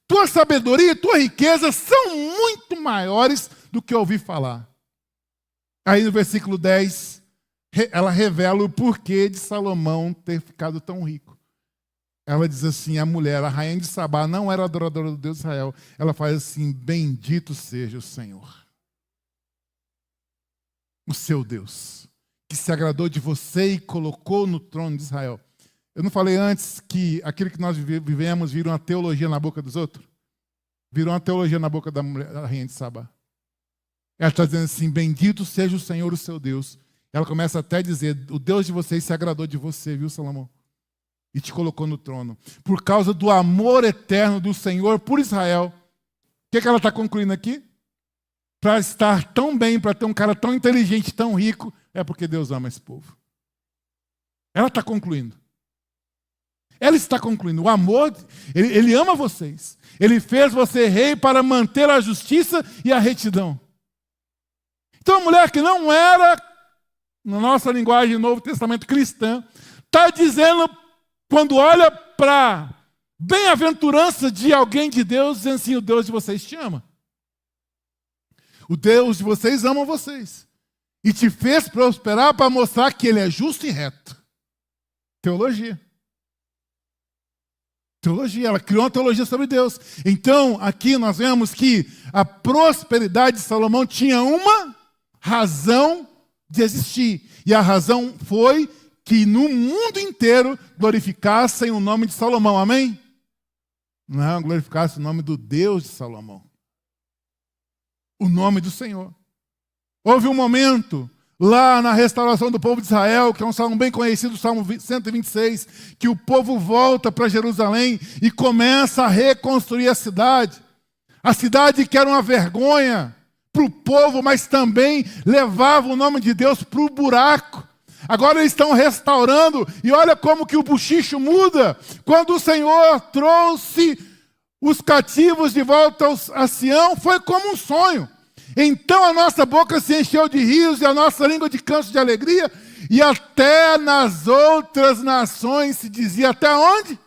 Tua sabedoria e tua riqueza são muito maiores do que eu ouvi falar. Aí no versículo 10, ela revela o porquê de Salomão ter ficado tão rico. Ela diz assim, a mulher, a rainha de Sabá, não era adoradora do Deus de Israel. Ela faz assim, bendito seja o Senhor, o seu Deus, que se agradou de você e colocou no trono de Israel. Eu não falei antes que aquilo que nós vivemos virou uma teologia na boca dos outros? Virou uma teologia na boca da mulher, da rainha de Sabá. Ela está dizendo assim, bendito seja o Senhor, o seu Deus. Ela começa até a dizer, o Deus de vocês se agradou de você, viu, Salomão? E te colocou no trono. Por causa do amor eterno do Senhor por Israel. O que ela está concluindo aqui? Para estar tão bem, para ter um cara tão inteligente, tão rico, é porque Deus ama esse povo. Ela está concluindo. Ela está concluindo. O amor, ele ama vocês. Ele fez você rei para manter a justiça e a retidão. Então a mulher que não era, na nossa linguagem Novo Testamento cristã, está dizendo, quando olha para bem-aventurança de alguém de Deus, dizendo assim, o Deus de vocês te ama. O Deus de vocês ama vocês. E te fez prosperar para mostrar que Ele é justo e reto. Teologia. Teologia. Ela criou uma teologia sobre Deus. Então, aqui nós vemos que a prosperidade de Salomão tinha uma razão de existir. E a razão foi que no mundo inteiro glorificassem o nome de Salomão. Amém? Não, glorificassem o nome do Deus de Salomão. O nome do Senhor. Houve um momento lá na restauração do povo de Israel, que é um salmo bem conhecido, o Salmo 126, que o povo volta para Jerusalém e começa a reconstruir a cidade. A cidade que era uma vergonha para o povo, mas também levava o nome de Deus para o buraco. Agora eles estão restaurando, e olha como que o bochicho muda. Quando o Senhor trouxe os cativos de volta a Sião, foi como um sonho. Então a nossa boca se encheu de rios e a nossa língua de cantos de alegria, e até nas outras nações se dizia, até onde?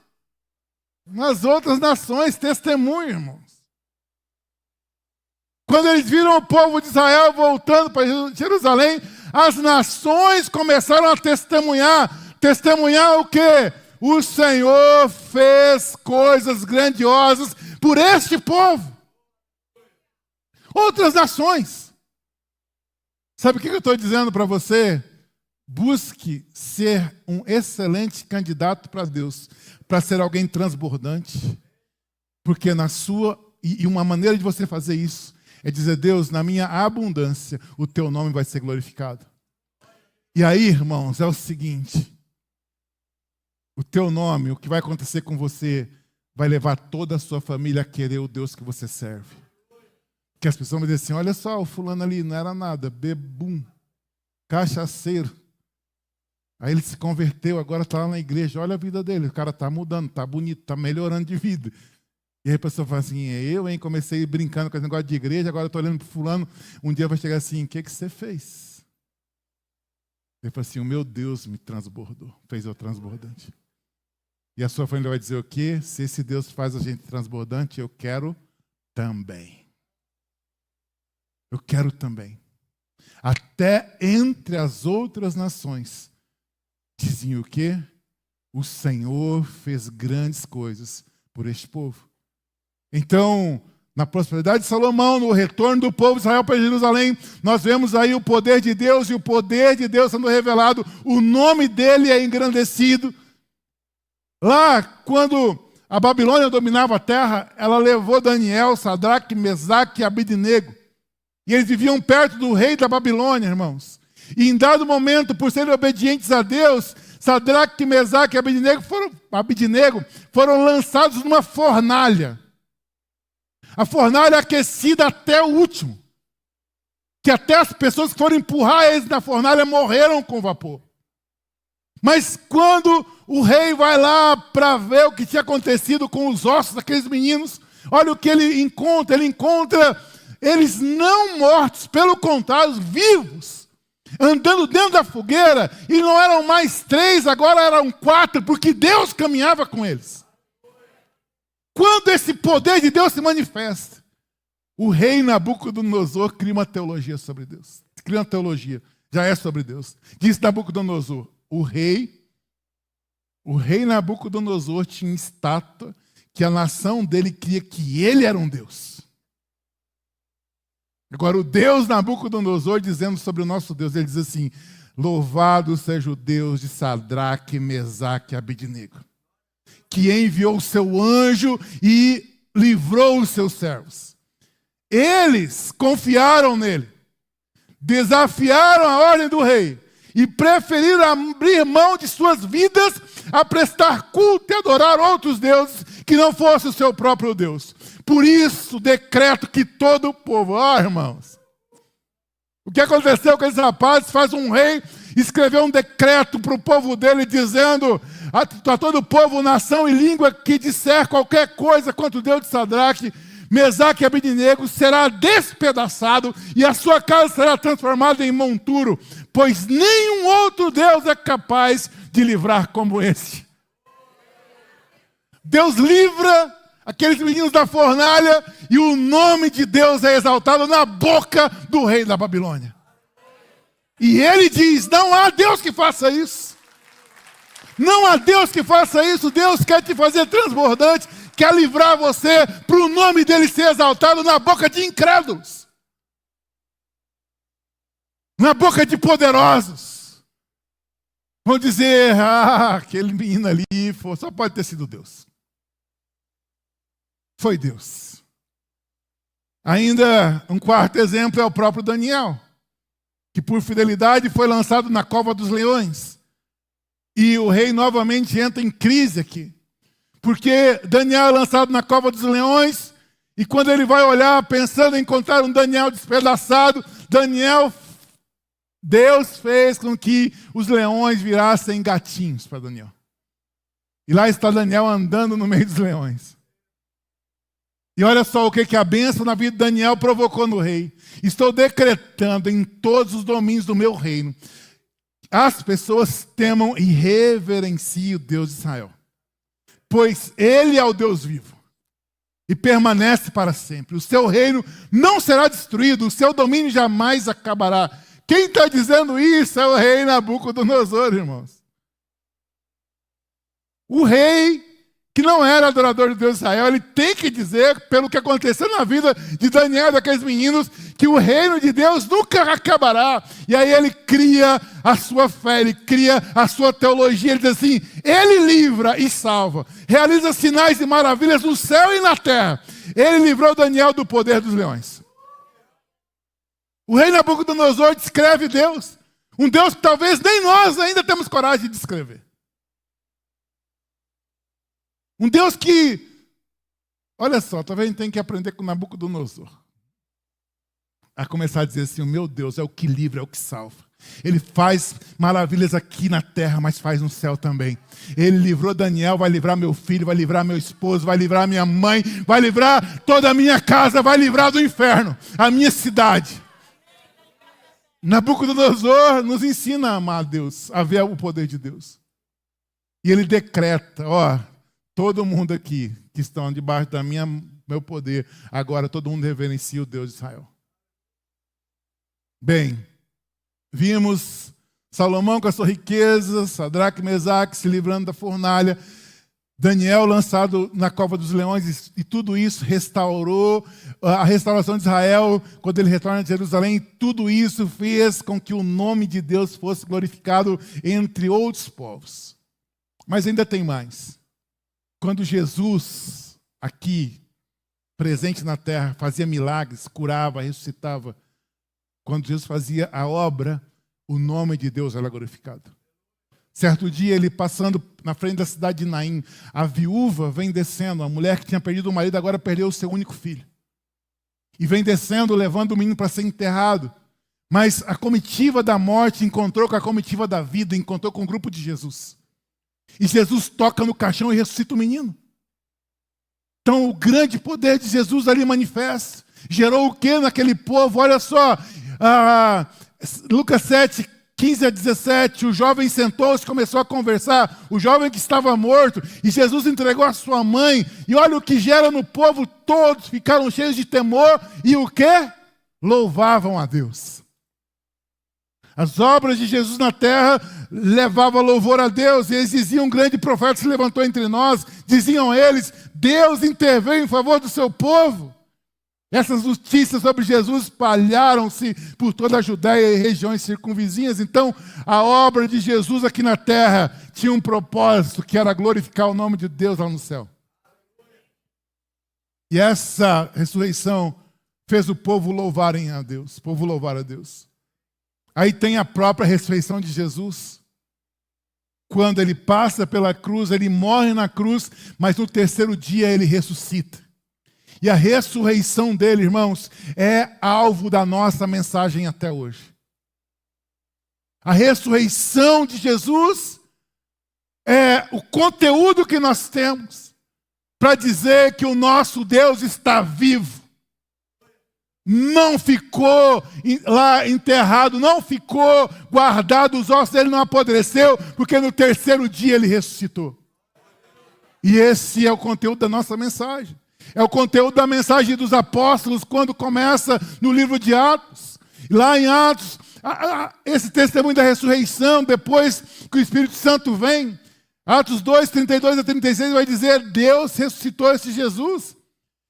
Nas outras nações, testemunho, irmãos. Quando eles viram o povo de Israel voltando para Jerusalém, as nações começaram a testemunhar. Testemunhar o quê? O Senhor fez coisas grandiosas por este povo. Outras nações. Sabe o que eu estou dizendo para você? Busque ser um excelente candidato para Deus, para ser alguém transbordante. Porque na sua, e uma maneira de você fazer isso, é dizer, Deus, na minha abundância, o teu nome vai ser glorificado. E aí, irmãos, é o seguinte, o teu nome, o que vai acontecer com você, vai levar toda a sua família a querer o Deus que você serve. Que as pessoas vão dizer assim, olha só, o fulano ali não era nada, bebum, cachaceiro. Aí ele se converteu, agora está lá na igreja, olha a vida dele, o cara está mudando, está bonito, está melhorando de vida. E aí a pessoa fala assim, comecei brincando com esse negócio de igreja, agora estou olhando para o fulano, um dia vai chegar assim, o que você fez? Ele fala assim, o meu Deus me transbordou, fez eu transbordante. E a sua família vai dizer o quê? Se esse Deus faz a gente transbordante, eu quero também. Eu quero também. Até entre as outras nações, diziam o quê? O Senhor fez grandes coisas por este povo. Então, na prosperidade de Salomão, no retorno do povo de Israel para Jerusalém, nós vemos aí o poder de Deus, e o poder de Deus sendo revelado, o nome dele é engrandecido. Lá, quando a Babilônia dominava a terra, ela levou Daniel, Sadraque, Mesaque e Abednego. E eles viviam perto do rei da Babilônia, irmãos. E em dado momento, por serem obedientes a Deus, Sadraque, Mesaque e Abednego foram lançados numa fornalha. A fornalha aquecida até o último. Que até as pessoas que foram empurrar eles na fornalha morreram com vapor. Mas quando o rei vai lá para ver o que tinha acontecido com os ossos daqueles meninos, olha o que ele encontra. Ele encontra eles não mortos, pelo contrário, vivos, andando dentro da fogueira, e não eram mais 3, agora eram 4, porque Deus caminhava com eles. Quando esse poder de Deus se manifesta, o rei Nabucodonosor cria uma teologia sobre Deus. Cria uma teologia, já é sobre Deus. Diz Nabucodonosor, o rei Nabucodonosor tinha estátua que a nação dele cria que ele era um Deus. Agora, o Deus Nabucodonosor, dizendo sobre o nosso Deus, ele diz assim: louvado seja o Deus de Sadraque, Mesaque e Abednego, que enviou o seu anjo e livrou os seus servos. Eles confiaram nele, desafiaram a ordem do rei e preferiram abrir mão de suas vidas a prestar culto e adorar outros deuses que não fosse o seu próprio Deus. Por isso, decreto que todo o povo, irmãos, o que aconteceu com esses rapazes? Faz um rei escrever um decreto para o povo dele, dizendo a todo o povo, nação e língua que disser qualquer coisa contra o Deus de Sadraque, Mesaque e Abednego será despedaçado e a sua casa será transformada em monturo, pois nenhum outro Deus é capaz de livrar como esse. Deus livra aqueles meninos da fornalha e o nome de Deus é exaltado na boca do rei da Babilônia. E ele diz: não há Deus que faça isso. Não há Deus que faça isso. Deus quer te fazer transbordante, quer livrar você para o nome dele ser exaltado na boca de incrédulos, na boca de poderosos. Vão dizer: aquele menino ali só pode ter sido Deus. Foi Deus. Ainda um quarto exemplo é o próprio Daniel, que por fidelidade foi lançado na cova dos leões. E o rei novamente entra em crise aqui, porque Daniel é lançado na cova dos leões, e quando ele vai olhar, pensando em encontrar um Daniel despedaçado, Deus fez com que os leões virassem gatinhos para Daniel. E lá está Daniel andando no meio dos leões. E olha só o que a bênção na vida de Daniel provocou no rei. Estou decretando em todos os domínios do meu reino, as pessoas temam e reverenciem o Deus de Israel, pois ele é o Deus vivo e permanece para sempre. O seu reino não será destruído, o seu domínio jamais acabará. Quem está dizendo isso é o rei Nabucodonosor, irmãos. O rei que não era adorador de Deus de Israel, ele tem que dizer, pelo que aconteceu na vida de Daniel e daqueles meninos, que o reino de Deus nunca acabará. E aí ele cria a sua fé, ele cria a sua teologia, ele diz assim: ele livra e salva, realiza sinais e maravilhas no céu e na terra. Ele livrou Daniel do poder dos leões. O rei Nabucodonosor descreve Deus, um Deus que talvez nem nós ainda temos coragem de descrever. Um Deus que, olha só, talvez a gente tenha que aprender com Nabucodonosor. A começar a dizer assim: o meu Deus é o que livra, é o que salva. Ele faz maravilhas aqui na terra, mas faz no céu também. Ele livrou Daniel, vai livrar meu filho, vai livrar meu esposo, vai livrar minha mãe, vai livrar toda a minha casa, vai livrar do inferno, a minha cidade. Nabucodonosor nos ensina a amar Deus, a ver o poder de Deus. E ele decreta: todo mundo aqui que estão debaixo da meu poder, agora todo mundo reverencia o Deus de Israel. Bem, vimos Salomão com a sua riqueza, Sadraque e Mesaque se livrando da fornalha, Daniel lançado na cova dos leões, e tudo isso restaurou a restauração de Israel, quando ele retorna de Jerusalém. Tudo isso fez com que o nome de Deus fosse glorificado entre outros povos. Mas ainda tem mais. Quando Jesus, aqui, presente na terra, fazia milagres, curava, ressuscitava, quando Jesus fazia a obra, o nome de Deus era glorificado. Certo dia, ele passando na frente da cidade de Naim, a viúva vem descendo, a mulher que tinha perdido o marido agora perdeu o seu único filho. E vem descendo, levando o menino para ser enterrado. Mas a comitiva da morte encontrou com a comitiva da vida, encontrou com o grupo de Jesus. E Jesus toca no caixão e ressuscita o menino. Então o grande poder de Jesus ali manifesta. Gerou o que naquele povo? Olha só, Lucas 7, 15 a 17, o jovem sentou-se e começou a conversar, o jovem que estava morto, e Jesus entregou a sua mãe, e olha o que gera no povo, todos ficaram cheios de temor, e o quê? Louvavam a Deus. As obras de Jesus na terra levavam louvor a Deus, e eles diziam, um grande profeta se levantou entre nós, diziam eles, Deus interveio em favor do seu povo. Essas notícias sobre Jesus espalharam-se por toda a Judéia e regiões circunvizinhas. Então, a obra de Jesus aqui na terra tinha um propósito, que era glorificar o nome de Deus lá no céu. E essa ressurreição fez o povo louvarem a Deus, o povo louvar a Deus. Aí tem a própria ressurreição de Jesus. Quando ele passa pela cruz, ele morre na cruz, mas no terceiro dia ele ressuscita. E a ressurreição dele, irmãos, é alvo da nossa mensagem até hoje. A ressurreição de Jesus é o conteúdo que nós temos para dizer que o nosso Deus está vivo. Não ficou lá enterrado, não ficou guardado, os ossos dele não apodreceu, porque no terceiro dia ele ressuscitou. E esse é o conteúdo da nossa mensagem. É o conteúdo da mensagem dos apóstolos, quando começa no livro de Atos. Lá em Atos, esse testemunho da ressurreição, depois que o Espírito Santo vem, Atos 2, 32 a 36, vai dizer, Deus ressuscitou esse Jesus.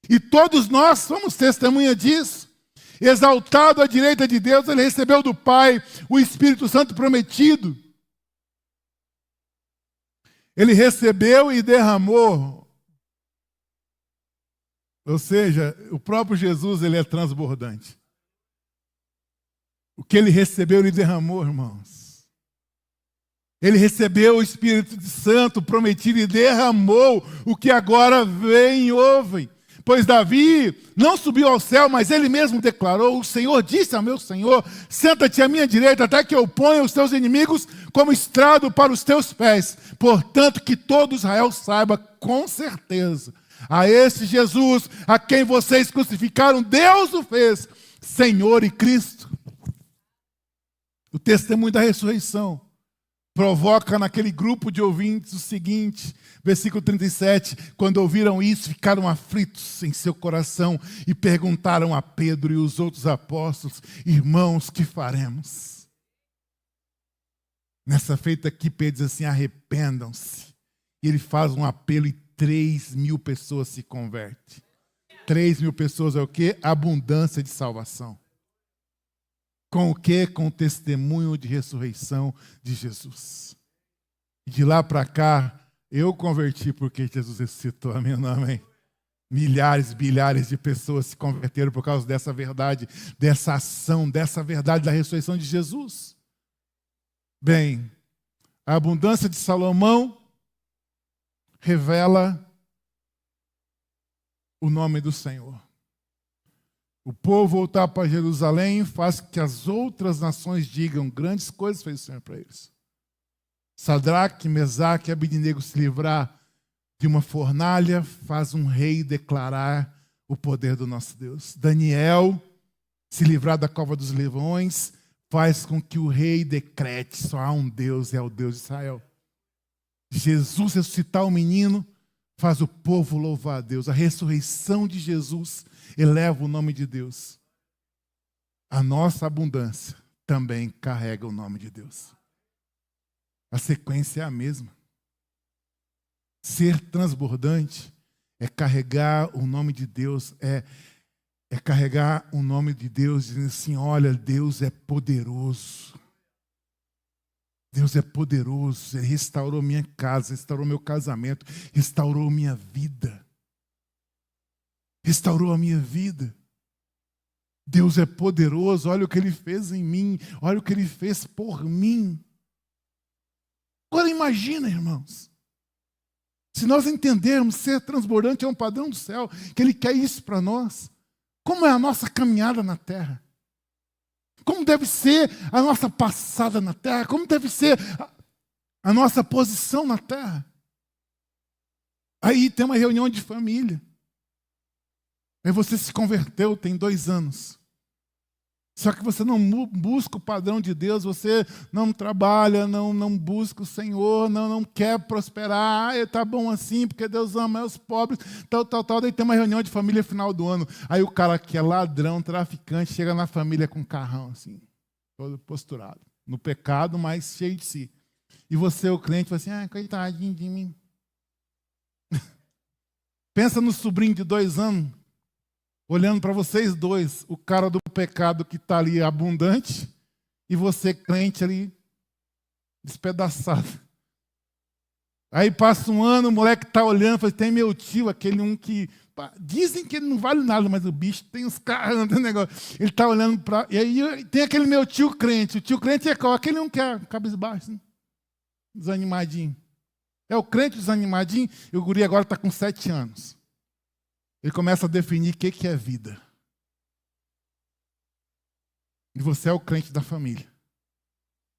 E todos nós somos testemunha disso. Exaltado à direita de Deus, ele recebeu do Pai o Espírito Santo prometido. Ele recebeu e derramou. Ou seja, o próprio Jesus, ele é transbordante. O que ele recebeu, ele derramou, irmãos. Ele recebeu o Espírito Santo prometido e derramou o que agora vem e ouvem. Pois Davi não subiu ao céu, mas ele mesmo declarou, o Senhor disse ao meu Senhor, senta-te à minha direita até que eu ponha os teus inimigos como estrado para os teus pés. Portanto, que todo Israel saiba com certeza, a esse Jesus, a quem vocês crucificaram, Deus o fez Senhor e Cristo. O testemunho da ressurreição provoca naquele grupo de ouvintes o seguinte, versículo 37, quando ouviram isso, ficaram aflitos em seu coração e perguntaram a Pedro e os outros apóstolos, irmãos, que faremos? Nessa feita aqui, Pedro diz assim, arrependam-se. E ele faz um apelo e 3.000 pessoas se convertem. 3.000 pessoas é o quê? Abundância de salvação. Com o quê? Com o testemunho de ressurreição de Jesus. E de lá para cá, eu converti porque Jesus ressuscitou. Amém, não, amém? Milhares, bilhares de pessoas se converteram por causa dessa verdade, dessa ação, dessa verdade da ressurreição de Jesus. Bem, a abundância de Salomão revela o nome do Senhor. O povo voltar para Jerusalém faz que as outras nações digam, grandes coisas fez o Senhor para eles. Sadraque, Mesaque e Abednego se livrar de uma fornalha, faz um rei declarar o poder do nosso Deus. Daniel se livrar da cova dos leões, faz com que o rei decrete, só há um Deus, é o Deus de Israel. Jesus ressuscitar o menino, faz o povo louvar a Deus. A ressurreição de Jesus eleva o nome de Deus. A nossa abundância também carrega o nome de Deus. A sequência é a mesma. Ser transbordante é carregar o nome de Deus, é carregar o nome de Deus dizendo assim, olha, Deus é poderoso. Deus é poderoso, Ele restaurou minha casa, restaurou meu casamento, restaurou minha vida. Restaurou a minha vida. Deus é poderoso, olha o que Ele fez em mim, olha o que Ele fez por mim. Agora imagina, irmãos, se nós entendermos ser transbordante é um padrão do céu, que Ele quer isso para nós, como é a nossa caminhada na terra? Como deve ser a nossa passada na terra? Como deve ser a nossa posição na terra? Aí tem uma reunião de família. Aí você se converteu, tem 2 anos. Só que você não busca o padrão de Deus, você não trabalha, não busca o Senhor, não quer prosperar. Tá bom assim, porque Deus ama os pobres, tal. Daí tem uma reunião de família final do ano. Aí o cara que é ladrão, traficante, chega na família com um carrão assim, todo posturado. No pecado, mas cheio de si. E você, o crente, fala assim, coitadinho de mim. Pensa no sobrinho de 2 anos, olhando para vocês dois, o cara do pecado que está ali abundante e você crente ali despedaçado. Aí passa um ano, o moleque está olhando, fala, tem meu tio, aquele um que... Dizem que ele não vale nada, mas o bicho tem uns carros, tem um negócio. Ele está olhando para... E aí tem aquele meu tio crente. O tio crente é qual? Aquele um que é cabisbaixo, né? Desanimadinho. É o crente desanimadinho e o guri agora está com 7 anos. Ele começa a definir o que é vida. E você é o crente da família.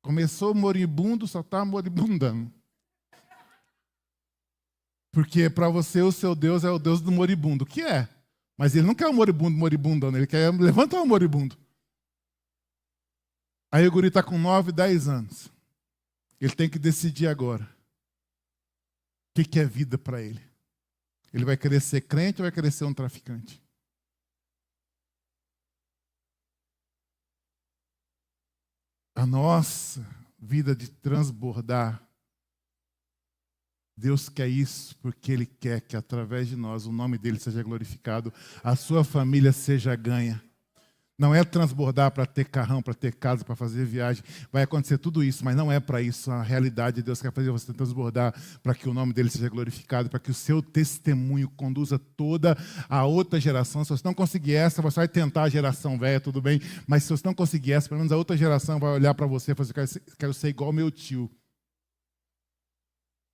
Começou moribundo, só está moribundando. Porque para você o seu Deus é o Deus do moribundo. Que é? Mas ele não quer o moribundando, ele quer levantar o moribundo. Aí o guri está com 9, 10 anos. Ele tem que decidir agora. O que é vida para ele? Ele vai querer ser crente ou vai querer ser um traficante? A nossa vida de transbordar, Deus quer isso porque Ele quer que através de nós o nome dEle seja glorificado, a sua família seja ganha. Não é transbordar para ter carrão, para ter casa, para fazer viagem. Vai acontecer tudo isso, mas não é para isso. A realidade de Deus quer fazer você transbordar para que o nome dele seja glorificado, para que o seu testemunho conduza toda a outra geração. Se você não conseguir essa, você vai tentar a geração velha, tudo bem. Mas se você não conseguir essa, pelo menos a outra geração vai olhar para você e falar assim, quero ser igual ao meu tio.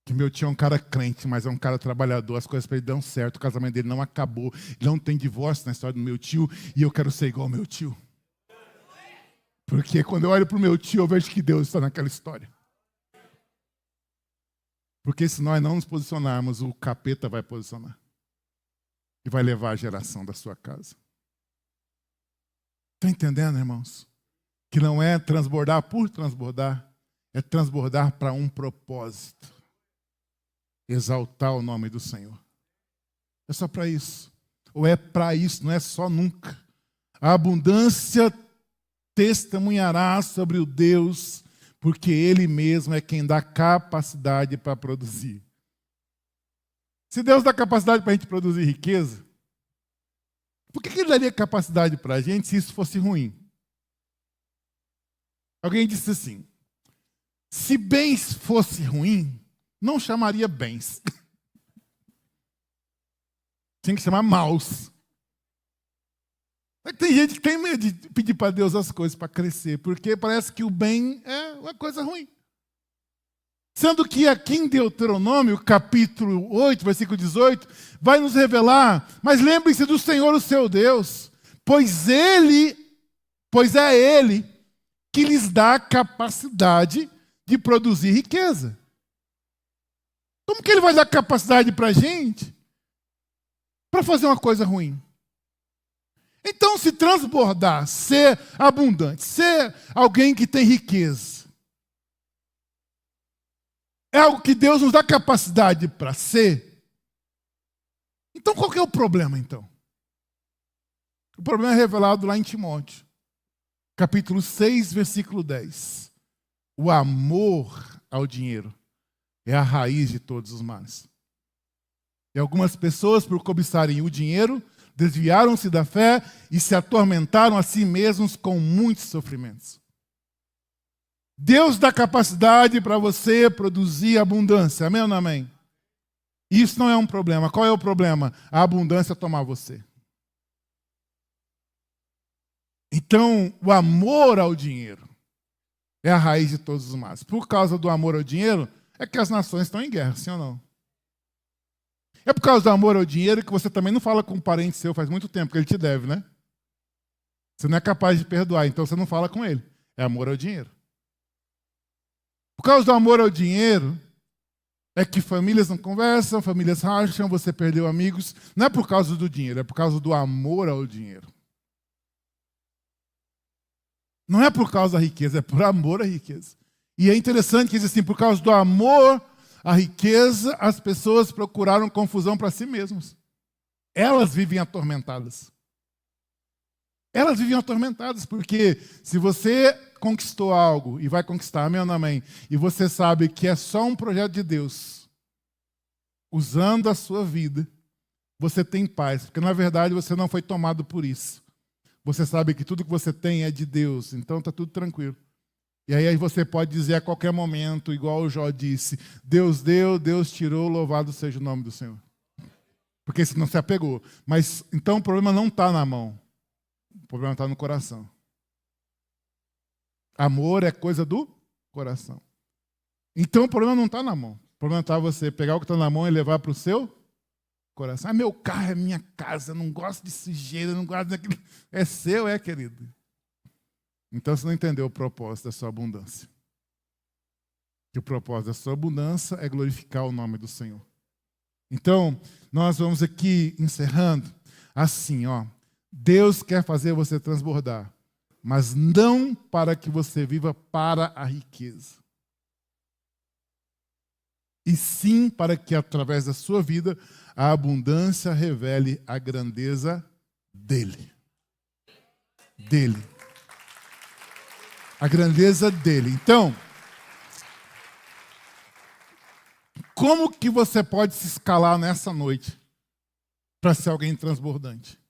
Que meu tio é um cara crente, mas é um cara trabalhador, as coisas para ele dão certo, o casamento dele não acabou, não tem divórcio na história do meu tio, e eu quero ser igual ao meu tio. Porque quando eu olho para o meu tio, eu vejo que Deus está naquela história. Porque se nós não nos posicionarmos, o capeta vai posicionar. E vai levar a geração da sua casa. Está entendendo, irmãos? Que não é transbordar por transbordar, é transbordar para um propósito. Exaltar o nome do Senhor. É só para isso. Ou é para isso, não é só nunca. A abundância testemunhará sobre o Deus, porque Ele mesmo é quem dá capacidade para produzir. Se Deus dá capacidade para a gente produzir riqueza, por que Ele daria capacidade para a gente se isso fosse ruim? Alguém disse assim, se bens fosse ruim, não chamaria bens. Tinha que chamar maus. Tem gente que tem medo de pedir para Deus as coisas para crescer, porque parece que o bem é uma coisa ruim. Sendo que aqui em Deuteronômio, capítulo 8, versículo 18, vai nos revelar, mas lembrem-se do Senhor, o seu Deus, pois é Ele que lhes dá a capacidade de produzir riqueza. Como que Ele vai dar capacidade para a gente para fazer uma coisa ruim? Então, se transbordar, ser abundante, ser alguém que tem riqueza, é algo que Deus nos dá capacidade para ser, então qual que é o problema, então? O problema é revelado lá em Timóteo, capítulo 6, versículo 10. O amor ao dinheiro é a raiz de todos os males. E algumas pessoas, por cobiçarem o dinheiro, desviaram-se da fé e se atormentaram a si mesmos com muitos sofrimentos. Deus dá capacidade para você produzir abundância. Amém ou não amém? Isso não é um problema. Qual é o problema? A abundância tomar você. Então, o amor ao dinheiro é a raiz de todos os males. Por causa do amor ao dinheiro, é que as nações estão em guerra, sim ou não? É por causa do amor ao dinheiro que você também não fala com um parente seu faz muito tempo, que ele te deve, né? Você não é capaz de perdoar, então você não fala com ele. É amor ao dinheiro. Por causa do amor ao dinheiro, é que famílias não conversam, famílias racham, você perdeu amigos. Não é por causa do dinheiro, é por causa do amor ao dinheiro. Não é por causa da riqueza, é por amor à riqueza. E é interessante que diz assim, por causa do amor à riqueza, as pessoas procuraram confusão para si mesmas. Elas vivem atormentadas. Elas vivem atormentadas, porque se você conquistou algo e vai conquistar, amém ou amém, e você sabe que é só um projeto de Deus, usando a sua vida, você tem paz, porque na verdade você não foi tomado por isso. Você sabe que tudo que você tem é de Deus, então está tudo tranquilo. E aí você pode dizer a qualquer momento, igual o Jó disse, Deus deu, Deus tirou, louvado seja o nome do Senhor. Porque você não se apegou. Mas então o problema não está na mão, o problema está no coração. Amor é coisa do coração. Então o problema não está na mão. O problema está você pegar o que está na mão e levar para o seu coração. Ah, meu carro é minha casa, eu não gosto de sujeira, eu não gosto daquilo. É seu, querido. Então você não entendeu o propósito da sua abundância. Que o propósito da sua abundância é glorificar o nome do Senhor. Então, nós vamos aqui encerrando assim, ó. Deus quer fazer você transbordar, mas não para que você viva para a riqueza. E sim para que através da sua vida a abundância revele a grandeza dele. Dele. A grandeza dele. Então, como que você pode se escalar nessa noite para ser alguém transbordante?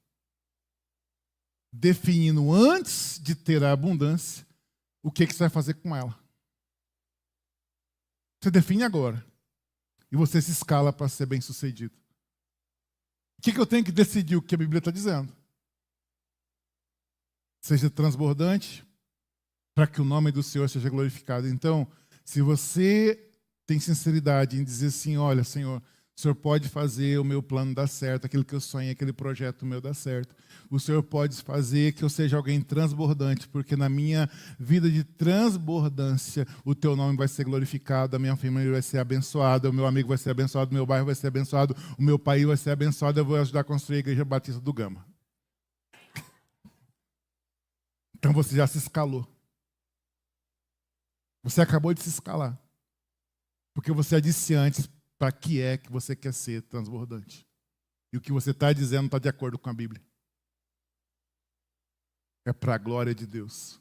Definindo antes de ter a abundância, o que você vai fazer com ela. Você define agora. E você se escala para ser bem-sucedido. O que eu tenho que decidir? O que a Bíblia está dizendo. Seja transbordante, para que o nome do Senhor seja glorificado. Então, se você tem sinceridade em dizer assim, olha, Senhor, o Senhor pode fazer o meu plano dar certo, aquilo que eu sonhei, aquele projeto meu dar certo. O Senhor pode fazer que eu seja alguém transbordante, porque na minha vida de transbordância, o teu nome vai ser glorificado, a minha família vai ser abençoada, o meu amigo vai ser abençoado, o meu bairro vai ser abençoado, o meu país vai ser abençoado, eu vou ajudar a construir a Igreja Batista do Gama. Então você já se escalou. Você acabou de se escalar. Porque você disse antes para que é que você quer ser transbordante. E o que você está dizendo está de acordo com a Bíblia. É para a glória de Deus.